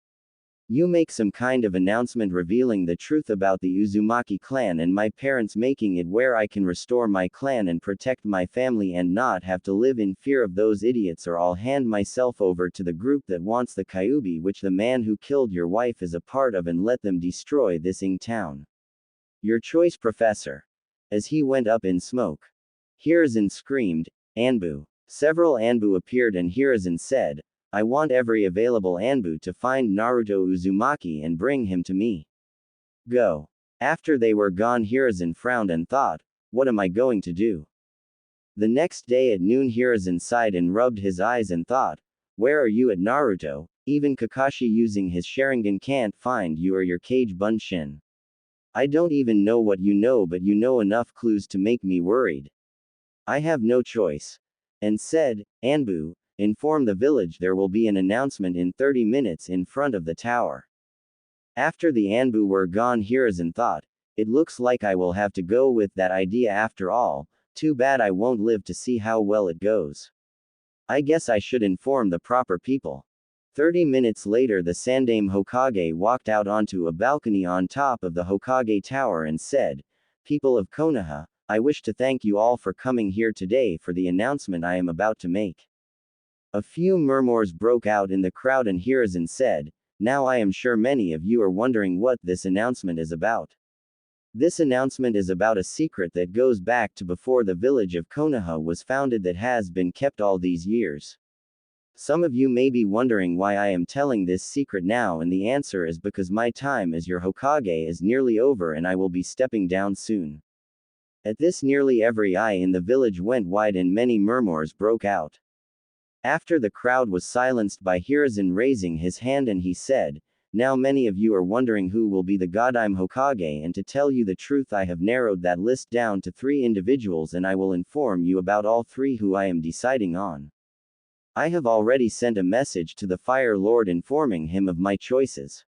You make some kind of announcement revealing the truth about the Uzumaki clan and my parents, making it where I can restore my clan and protect my family and not have to live in fear of those idiots, or I'll hand myself over to the group that wants the Kyuubi, which the man who killed your wife is a part of, and let them destroy this town. Your choice, Professor. As he went up in smoke, Hiruzen screamed, Anbu. Several Anbu appeared and Hiruzen said, I want every available Anbu to find Naruto Uzumaki and bring him to me. Go. After they were gone, Hiruzen frowned and thought, what am I going to do? The next day at noon Hiruzen sighed and rubbed his eyes and thought, where are you at Naruto? Even Kakashi using his Sharingan can't find you or your Kage Bunshin. I don't even know what you know, but you know enough clues to make me worried. I have no choice. And said, Anbu, inform the village there will be an announcement in 30 minutes in front of the tower. After the Anbu were gone Hiruzen thought, it looks like I will have to go with that idea after all, too bad I won't live to see how well it goes. I guess I should inform the proper people. 30 minutes later the Sandaime Hokage walked out onto a balcony on top of the Hokage Tower and said, People of Konoha, I wish to thank you all for coming here today for the announcement I am about to make. A few murmurs broke out in the crowd and Hiruzen said, Now I am sure many of you are wondering what this announcement is about. This announcement is about a secret that goes back to before the village of Konoha was founded that has been kept all these years. Some of you may be wondering why I am telling this secret now, and the answer is because my time as your Hokage is nearly over and I will be stepping down soon. At this nearly every eye in the village went wide and many murmurs broke out. After the crowd was silenced by Hiruzen raising his hand and he said, Now many of you are wondering who will be the Godime Hokage, and to tell you the truth I have narrowed that list down to 3 individuals and I will inform you about all 3 who I am deciding on. I have already sent a message to the Fire Lord informing him of my choices.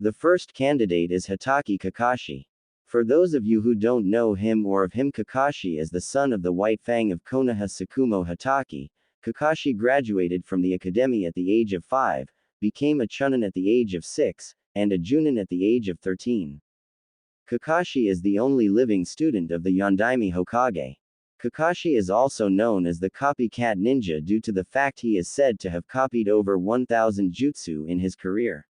The first candidate is Hatake Kakashi. For those of you who don't know him or of him, Kakashi is the son of the White Fang of Konoha Tsukumo Hatake. Kakashi graduated from the academy at the age of 5, became a Chunin at the age of 6, and a Junin at the age of 13. Kakashi is the only living student of the Yondaime Hokage. Kakashi is also known as the copycat ninja due to the fact he is said to have copied over 1,000 jutsu in his career.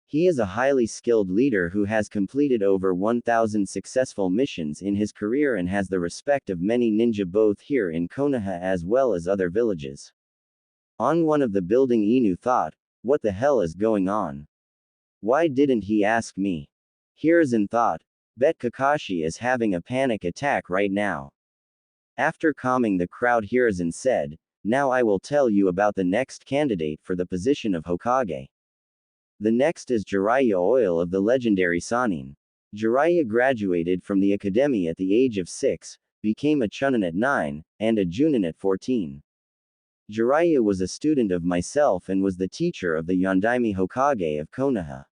He is a highly skilled leader who has completed over 1,000 successful missions in his career and has the respect of many ninja both here in Konoha as well as other villages. On one of the building Inu thought, what the hell is going on? Why didn't he ask me? Hiruzen thought, bet Kakashi is having a panic attack right now. After calming the crowd Hiruzen said, Now I will tell you about the next candidate for the position of Hokage. The next is Jiraiya Oil of the legendary Sannin. Jiraiya graduated from the academy at the age of 6, became a Chunin at 9, and a Junin at 14. Jiraiya was a student of myself and was the teacher of the Yondaime Hokage of Konoha.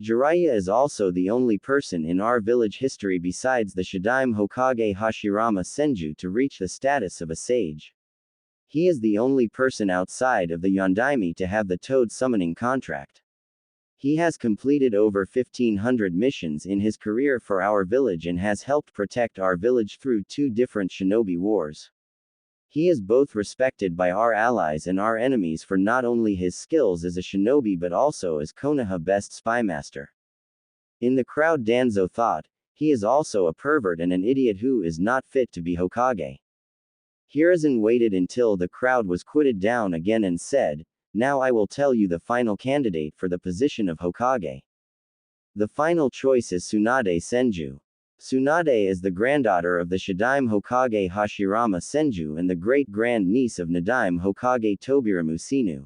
Jiraiya is also the only person in our village history besides the Shidaime Hokage Hashirama Senju to reach the status of a sage. He is the only person outside of the Yondaime to have the Toad summoning contract. He has completed over 1,500 missions in his career for our village and has helped protect our village through 2 different shinobi wars. He is both respected by our allies and our enemies for not only his skills as a shinobi but also as Konoha best spymaster. In the crowd Danzo thought, he is also a pervert and an idiot who is not fit to be Hokage. Hiruzen waited until the crowd was quieted down again and said, Now I will tell you the final candidate for the position of Hokage. The final choice is Tsunade Senju. Tsunade is the granddaughter of the Shidaime Hokage Hashirama Senju and the great-grand-niece of Nadaime Hokage Tobiramu Sinu.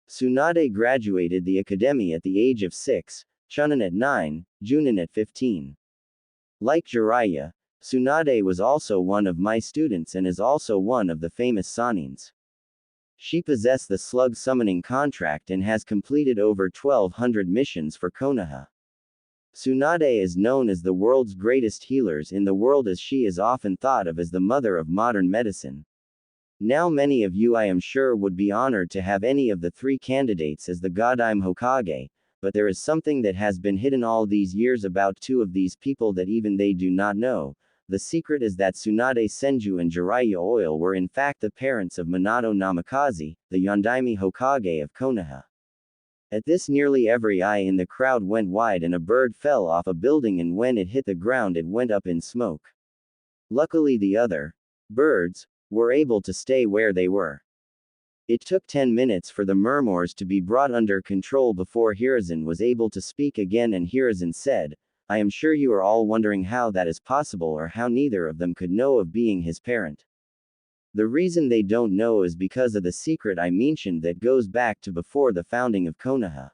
Tsunade graduated the academy at the age of 6, Chunin at 9, Junin at 15. Like Jiraiya, Tsunade was also one of my students and is also one of the famous Sannins. She possessed the slug summoning contract and has completed over 1,200 missions for Konoha. Tsunade is known as the world's greatest healers in the world as she is often thought of as the mother of modern medicine. Now many of you I am sure would be honored to have any of the 3 candidates as the Godime Hokage, but there is something that has been hidden all these years about 2 of these people that even they do not know. The secret is that Tsunade Senju and Jiraiya Oil were in fact the parents of Minato Namikaze, the Yondaime Hokage of Konoha. At this nearly every eye in the crowd went wide and a bird fell off a building and when it hit the ground it went up in smoke. Luckily the other birds were able to stay where they were. It took 10 minutes for the murmurs to be brought under control before Hiruzen was able to speak again and Hiruzen said, I am sure you are all wondering how that is possible or how neither of them could know of being his parent. The reason they don't know is because of the secret I mentioned that goes back to before the founding of Konoha.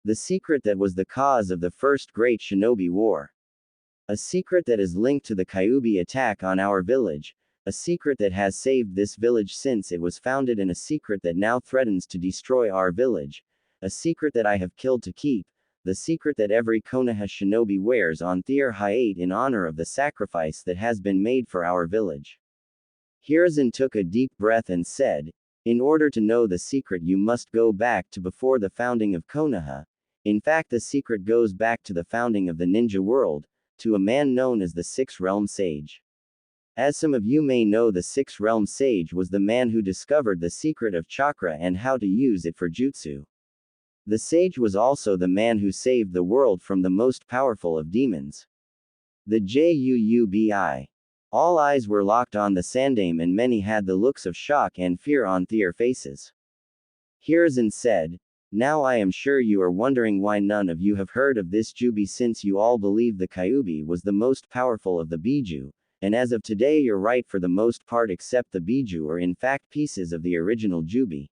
The secret that was the cause of the first great shinobi war. A secret that is linked to the Kyuubi attack on our village, a secret that has saved this village since it was founded, and a secret that now threatens to destroy our village, a secret that I have killed to keep, the secret that every Konoha shinobi wears on their Hayate in honor of the sacrifice that has been made for our village. Hiruzen took a deep breath and said, in order to know the secret you must go back to before the founding of Konoha. In fact, the secret goes back to the founding of the ninja world, to a man known as the Six Realm Sage. As some of you may know, the Six Realm Sage was the man who discovered the secret of chakra and how to use it for jutsu. The sage was also the man who saved the world from the most powerful of demons, the Juubi. All eyes were locked on the Sandaime and many had the looks of shock and fear on their faces. Hiruzen said, now I am sure you are wondering why none of you have heard of this Juubi, since you all believe the Kyuubi was the most powerful of the Biju, and as of today you're right for the most part, except the Biju are in fact pieces of the original Juubi.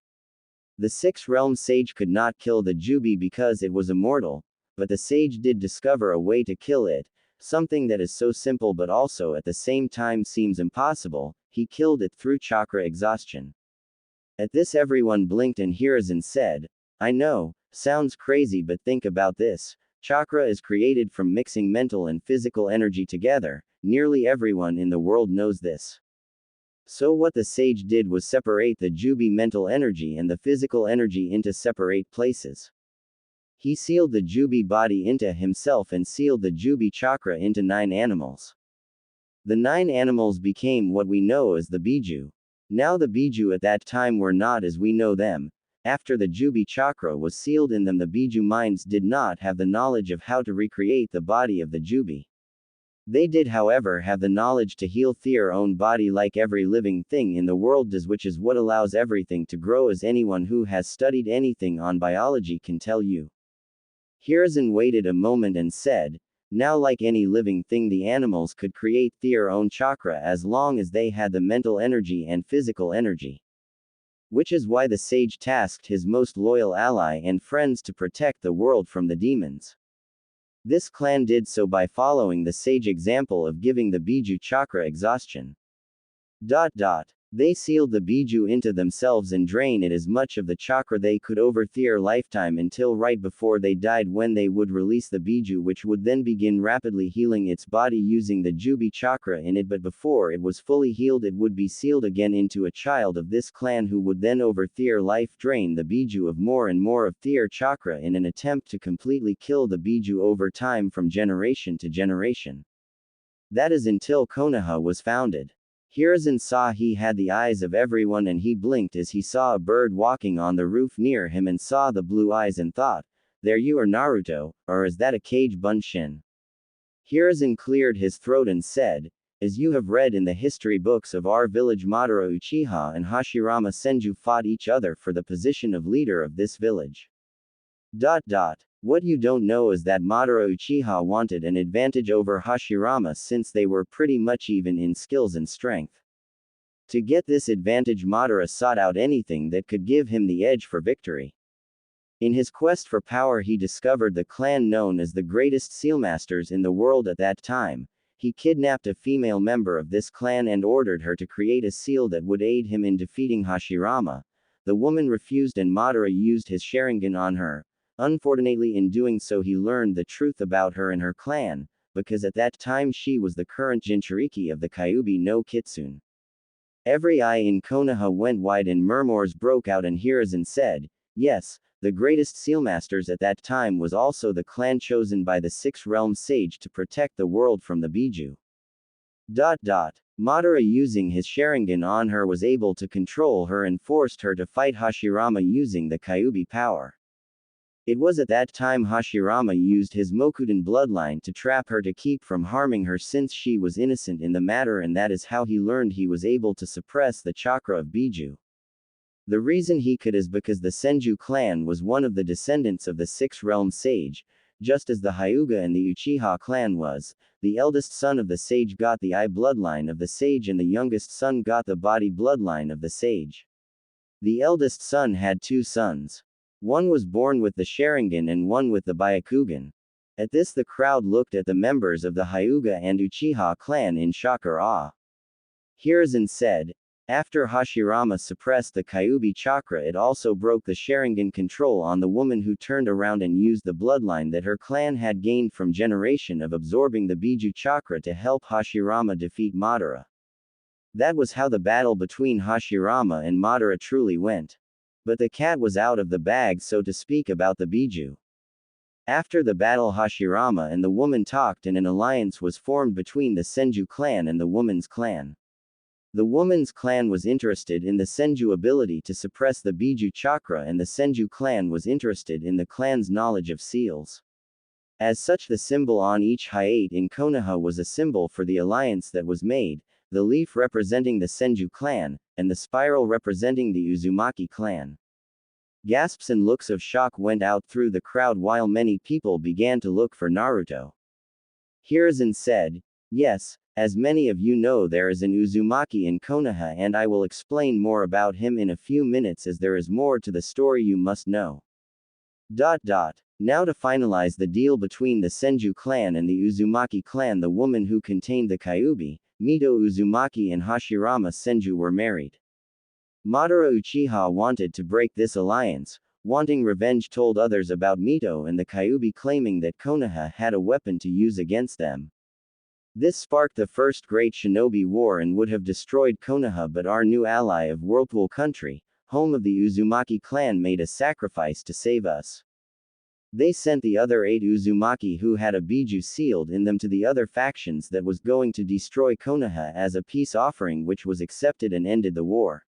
The Six Realm Sage could not kill the Juubi because it was immortal, but the sage did discover a way to kill it, something that is so simple but also at the same time seems impossible. He killed it through chakra exhaustion. At this everyone blinked and Hiruzen said, I know, sounds crazy, but think about this. Chakra is created from mixing mental and physical energy together. Nearly everyone in the world knows this. So what the sage did was separate the Juubi mental energy and the physical energy into separate places. He sealed the Juubi body into himself and sealed the Juubi chakra into 9 animals. The 9 animals became what we know as the Biju. Now the Biju at that time were not as we know them. After the Juubi chakra was sealed in them, the Biju minds did not have the knowledge of how to recreate the body of the Juubi. They did, however, have the knowledge to heal their own body like every living thing in the world does, which is what allows everything to grow, as anyone who has studied anything on biology can tell you. Hiruzen waited a moment and said, now like any living thing, the animals could create their own chakra as long as they had the mental energy and physical energy. Which is why the sage tasked his most loyal ally and friends to protect the world from the demons. This clan did so by following the sage example of giving the Biju chakra exhaustion. They sealed the Biju into themselves and drained it as much of the chakra they could over their lifetime until right before they died, when they would release the Biju, which would then begin rapidly healing its body using the Juubi chakra in it, but before it was fully healed it would be sealed again into a child of this clan who would then over their life drain the Biju of more and more of their chakra in an attempt to completely kill the Biju over time from generation to generation. That is until Konoha was founded. Hiruzen saw he had the eyes of everyone and he blinked as he saw a bird walking on the roof near him and saw the blue eyes and thought, there you are, Naruto, or is that a Kage Bunshin? Hiruzen cleared his throat and said, as you have read in the history books of our village, Madara Uchiha and Hashirama Senju fought each other for the position of leader of this village. What you don't know is that Madara Uchiha wanted an advantage over Hashirama since they were pretty much even in skills and strength. To get this advantage, Madara sought out anything that could give him the edge for victory. In his quest for power, he discovered the clan known as the greatest sealmasters in the world at that time. He kidnapped a female member of this clan and ordered her to create a seal that would aid him in defeating Hashirama. The woman refused and Madara used his Sharingan on her. Unfortunately, in doing so he learned the truth about her and her clan, because at that time she was the current Jinchuriki of the Kyuubi no Kitsune. Every eye in Konoha went wide and murmurs broke out, and Hiruzen said, yes, the greatest sealmasters at that time was also the clan chosen by the Six Realm Sage to protect the world from the Biju. Madara, using his Sharingan on her, was able to control her and forced her to fight Hashirama using the Kyuubi power. It was at that time Hashirama used his Mokudan bloodline to trap her to keep from harming her since she was innocent in the matter, and that is how he learned he was able to suppress the chakra of Biju. The reason he could is because the Senju clan was one of the descendants of the Six Realm Sage. just as the Hyuga and the Uchiha clan was. The eldest son of the sage got the eye bloodline of the sage and the youngest son got the body bloodline of the sage. The eldest son had two sons. One was born with the Sharingan and one with the Byakugan. At this the crowd looked at the members of the Hyuga and Uchiha clan in shock or awe. Hiruzen said, after Hashirama suppressed the Kyuubi chakra, it also broke the Sharingan control on the woman who turned around and used the bloodline that her clan had gained from generation of absorbing the Biju chakra to help Hashirama defeat Madara. That was how the battle between Hashirama and Madara truly went. But the cat was out of the bag, so to speak, about the Biju. After the battle, Hashirama and the woman talked and an alliance was formed between the Senju clan and the woman's clan. The woman's clan was interested in the Senju ability to suppress the Biju chakra and the Senju clan was interested in the clan's knowledge of seals. As such, the symbol on each hyate in Konoha was a symbol for the alliance that was made, the leaf representing the Senju clan, and the spiral representing the Uzumaki clan. Gasps and looks of shock went out through the crowd while many people began to look for Naruto. Hiruzen said, yes, as many of you know, there is an Uzumaki in Konoha and I will explain more about him in a few minutes as there is more to the story you must know. Now to finalize the deal between the Senju clan and the Uzumaki clan, the woman who contained the Kyuubi, Mito Uzumaki and Hashirama Senju were married. Madara Uchiha wanted to break this alliance, wanting revenge, told others about Mito and the Kyuubi, claiming that Konoha had a weapon to use against them. This sparked the first great shinobi war and would have destroyed Konoha, but our new ally of Whirlpool Country, home of the Uzumaki clan, made a sacrifice to save us. They sent the other 8 Uzumaki who had a Biju sealed in them to the other factions that was going to destroy Konoha as a peace offering, which was accepted and ended the war.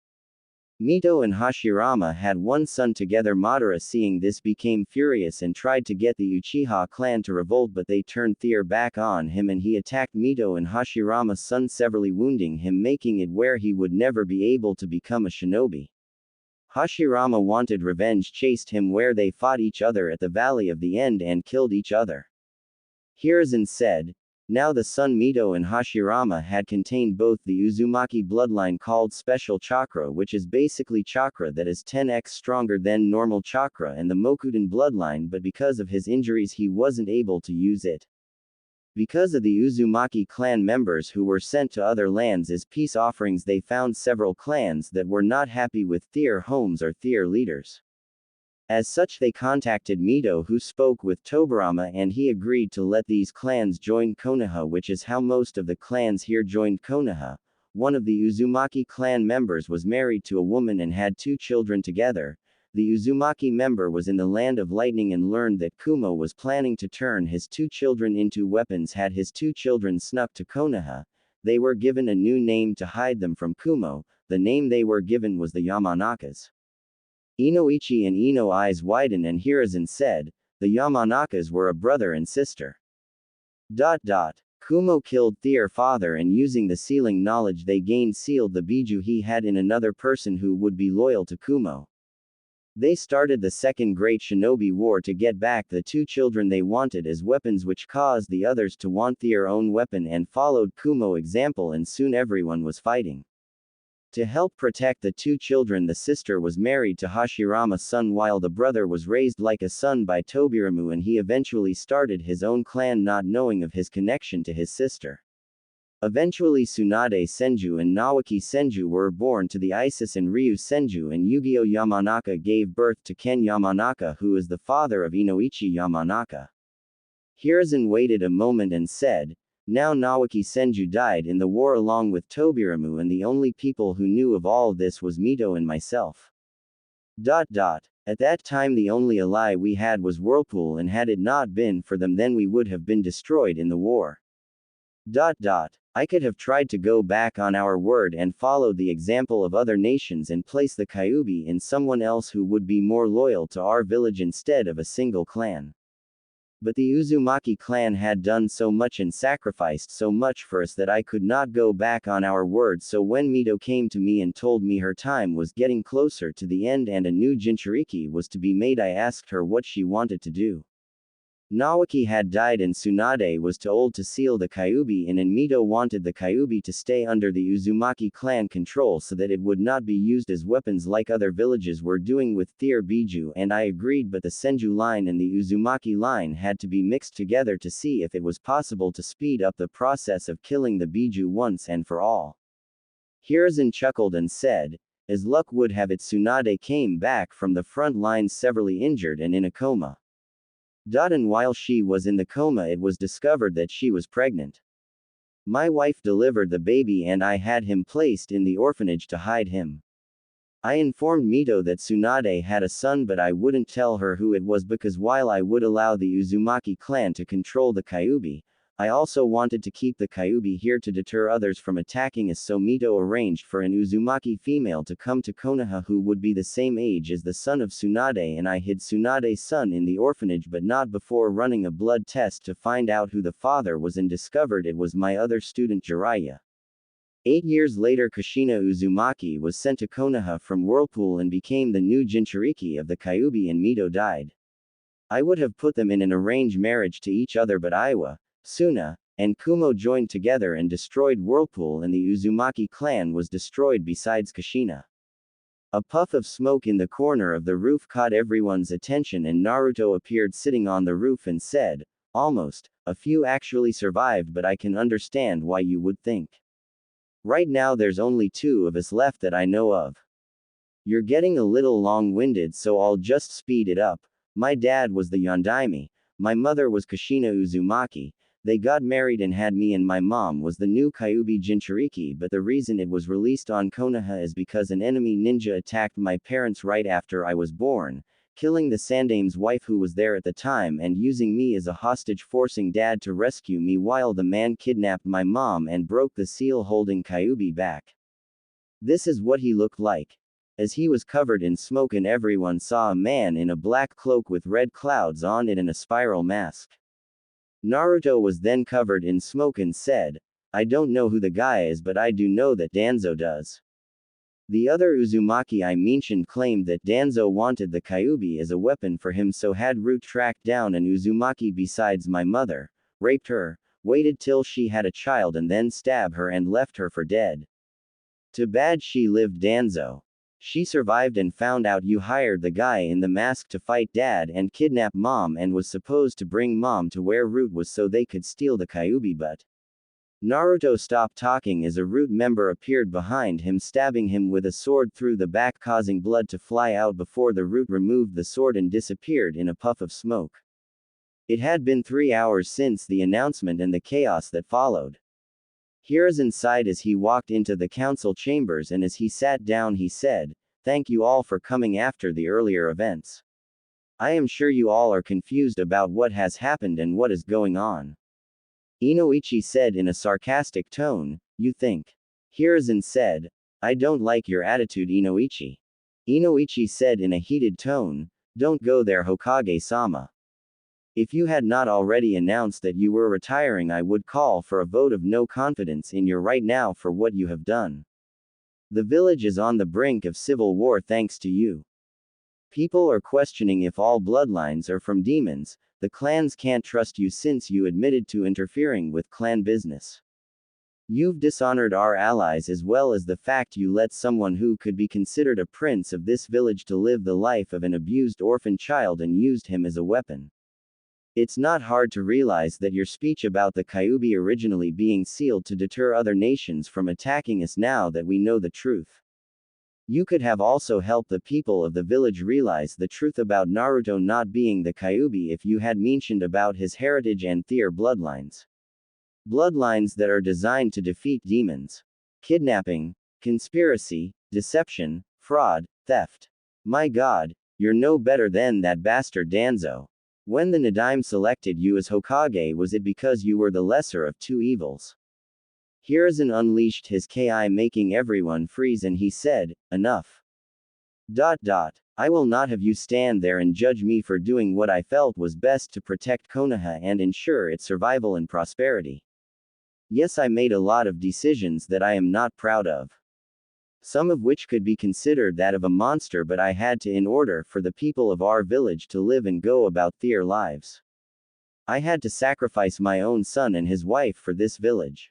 Mito and Hashirama had one son together. Madara, seeing this, became furious and tried to get the Uchiha clan to revolt, but they turned their back on him and he attacked Mito and Hashirama's son, severely wounding him, making it where he would never be able to become a shinobi. Hashirama wanted revenge, chased him where they fought each other at the Valley of the End and killed each other. Hiruzen said, now the son Mito and Hashirama had contained both the Uzumaki bloodline called Special Chakra, which is basically chakra that is 10x stronger than normal chakra, and the Mokudan bloodline, but because of his injuries he wasn't able to use it. Because of the Uzumaki clan members who were sent to other lands as peace offerings, they found several clans that were not happy with their homes or their leaders. As such, they contacted Mito, who spoke with Tobirama, and he agreed to let these clans join Konoha, which is how most of the clans here joined Konoha. One of the Uzumaki clan members was married to a woman and had 2 children together. The Uzumaki member was in the land of lightning and learned that Kumo was planning to turn his 2 children into weapons. Had his 2 children snuck to Konoha, they were given a new name to hide them from Kumo. The name they were given was the Yamanakas. Inoichi and Ino eyes widened and Hiruzen said, the Yamanakas were a brother and sister. Kumo killed their father and using the sealing knowledge they gained sealed the Biju he had in another person who would be loyal to Kumo. They started the Second Great Shinobi War to get back the 2 children they wanted as weapons, which caused the others to want their own weapon and followed Kumo's example, and soon everyone was fighting. To help protect the 2 children, the sister was married to Hashirama's son while the brother was raised like a son by Tobirama, and he eventually started his own clan not knowing of his connection to his sister. Eventually Tsunade Senju and Nawaki Senju were born to the Isis and Ryu Senju, and Yu-Gi-Oh Yamanaka gave birth to Ken Yamanaka, who is the father of Inoichi Yamanaka. Hiruzen waited a moment and said, now Nawaki Senju died in the war along with Tobirama, and the only people who knew of all this was Mito and myself. At that time the only ally we had was Whirlpool, and had it not been for them then we would have been destroyed in the war. I could have tried to go back on our word and follow the example of other nations and place the Kyuubi in someone else who would be more loyal to our village instead of a single clan. But the Uzumaki clan had done so much and sacrificed so much for us that I could not go back on our word. So when Mito came to me and told me her time was getting closer to the end and a new Jinchuriki was to be made, I asked her what she wanted to do. Nawaki had died and Tsunade was too old to seal the Kyuubi in, and Mito wanted the Kyuubi to stay under the Uzumaki clan control so that it would not be used as weapons like other villages were doing with Their Biju, and I agreed, but the Senju line and the Uzumaki line had to be mixed together to see if it was possible to speed up the process of killing the Biju once and for all. Hiruzen chuckled and said, as luck would have it, Tsunade came back from the front lines severely injured and in a coma. And while she was in the coma, it was discovered that she was pregnant. My wife delivered the baby and I had him placed in the orphanage to hide him. I informed Mito that Tsunade had a son, but I wouldn't tell her who it was because while I would allow the Uzumaki clan to control the Kyuubi, I also wanted to keep the Kyuubi here to deter others from attacking us, so Mito arranged for an Uzumaki female to come to Konoha who would be the same age as the son of Tsunade, and I hid Tsunade's son in the orphanage but not before running a blood test to find out who the father was and discovered it was my other student Jiraiya. 8 years later, Kushina Uzumaki was sent to Konoha from Whirlpool and became the new Jinchuriki of the Kyuubi, and Mito died. I would have put them in an arranged marriage to each other, but Iwa, Suna, and Kumo joined together and destroyed Whirlpool, and the Uzumaki clan was destroyed besides Kushina. A puff of smoke in the corner of the roof caught everyone's attention, and Naruto appeared sitting on the roof and said, almost, a few actually survived, but I can understand why you would think. Right now there's only 2 of us left that I know of. You're getting a little long-winded, so I'll just speed it up. My dad was the Yondaime, my mother was Kushina Uzumaki. They got married and had me, and my mom was the new Kyuubi Jinchuriki, but the reason it was released on Konoha is because an enemy ninja attacked my parents right after I was born, killing the Sandame's wife who was there at the time and using me as a hostage, forcing dad to rescue me while the man kidnapped my mom and broke the seal holding Kyuubi back. This is what he looked like. As he was covered in smoke and everyone saw a man in a black cloak with red clouds on it and a spiral mask. Naruto was then covered in smoke and said, I don't know who the guy is, but I do know that Danzo does. The other Uzumaki I mentioned claimed that Danzo wanted the Kyuubi as a weapon for him, so had Root tracked down an Uzumaki besides my mother, raped her, waited till she had a child and then stabbed her and left her for dead. Too bad she lived, Danzo. She survived and found out you hired the guy in the mask to fight dad and kidnap mom and was supposed to bring mom to where Root was so they could steal the Kyuubi, but Naruto stopped talking as a Root member appeared behind him, stabbing him with a sword through the back, causing blood to fly out before the Root removed the sword and disappeared in a puff of smoke. It had been 3 hours since the announcement and the chaos that followed. Hiruzen sighed as he walked into the council chambers, and as he sat down he said, thank you all for coming after the earlier events. I am sure you all are confused about what has happened and what is going on. Inoichi said in a sarcastic tone, you think? Hiruzen said, I don't like your attitude, Inoichi. Inoichi said in a heated tone, don't go there, Hokage-sama. If you had not already announced that you were retiring, I would call for a vote of no confidence in you right now for what you have done. The village is on the brink of civil war thanks to you. People are questioning if all bloodlines are from demons. The clans can't trust you since you admitted to interfering with clan business. You've dishonored our allies as well as the fact you let someone who could be considered a prince of this village to live the life of an abused orphan child and used him as a weapon. It's not hard to realize that your speech about the Kyuubi originally being sealed to deter other nations from attacking us now that we know the truth. You could have also helped the people of the village realize the truth about Naruto not being the Kyuubi if you had mentioned about his heritage and Their bloodlines. Bloodlines that are designed to defeat demons. Kidnapping, conspiracy, deception, fraud, theft. My god, you're no better than that bastard Danzo. When the Nadaime selected you as Hokage, was it because you were the lesser of 2 evils? Hiruzen unleashed his ki, making everyone freeze, and he said, enough. I will not have you stand there and judge me for doing what I felt was best to protect Konoha and ensure its survival and prosperity. Yes, I made a lot of decisions that I am not proud of. Some of which could be considered that of a monster, but I had to in order for the people of our village to live and go about their lives. I had to sacrifice my own son and his wife for this village.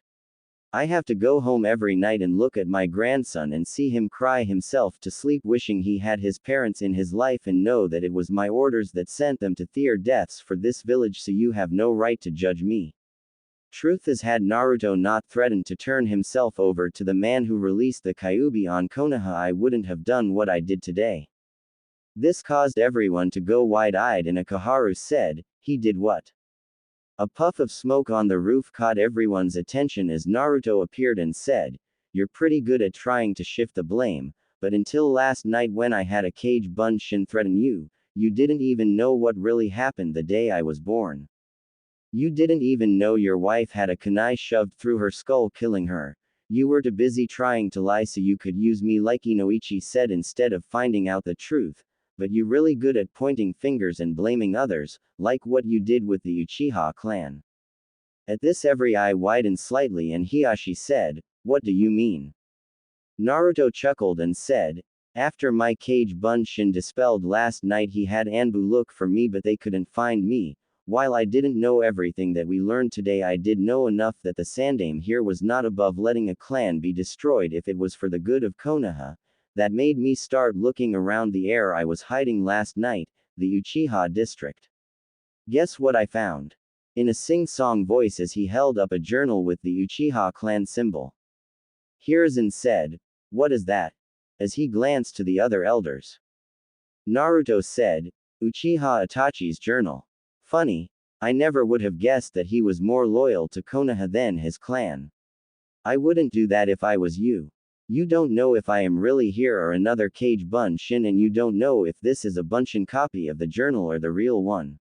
I have to go home every night and look at my grandson and see him cry himself to sleep wishing he had his parents in his life and know that it was my orders that sent them to their deaths for this village, so you have no right to judge me. Truth is, had Naruto not threatened to turn himself over to the man who released the Kyuubi on Konoha, I wouldn't have done what I did today. This caused everyone to go wide-eyed, and Akaharu said, "He did what?" A puff of smoke on the roof caught everyone's attention as Naruto appeared and said, "You're pretty good at trying to shift the blame, but until last night when I had a Kage Bunshin threaten you, you didn't even know what really happened the day I was born. You didn't even know your wife had a kunai shoved through her skull killing her. You were too busy trying to lie so you could use me, like Inoichi said, instead of finding out the truth. But you're really good at pointing fingers and blaming others, like what you did with the Uchiha clan." At this, every eye widened slightly, and Hiashi said, "What do you mean?" Naruto chuckled and said, "After my Kage Bunshin dispelled last night, he had Anbu look for me, but they couldn't find me. While I didn't know everything that we learned today, I did know enough that the Sandaime here was not above letting a clan be destroyed if it was for the good of Konoha. That made me start looking around the area I was hiding last night, the Uchiha district. Guess what I found?" In a sing-song voice as he held up a journal with the Uchiha clan symbol. Hiruzen said, "What is that?" as he glanced to the other elders. Naruto said, "Uchiha Itachi's journal. Funny. I never would have guessed that he was more loyal to Konoha than his clan. I wouldn't do that if I was you. You don't know if I am really here or another Kage Bunshin, and you don't know if this is a Bunshin copy of the journal or the real one.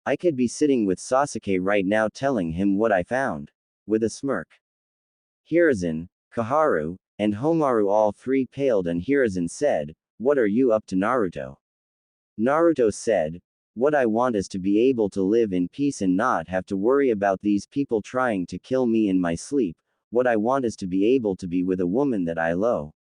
I could be sitting with Sasuke right now telling him what I found." With a smirk, Hiruzen, Kaharu, and Homaru all three paled, and Hiruzen said, "What are you up to, Naruto?" Naruto said, "What I want is to be able to live in peace and not have to worry about these people trying to kill me in my sleep. What I want is to be able to be with a woman that I love.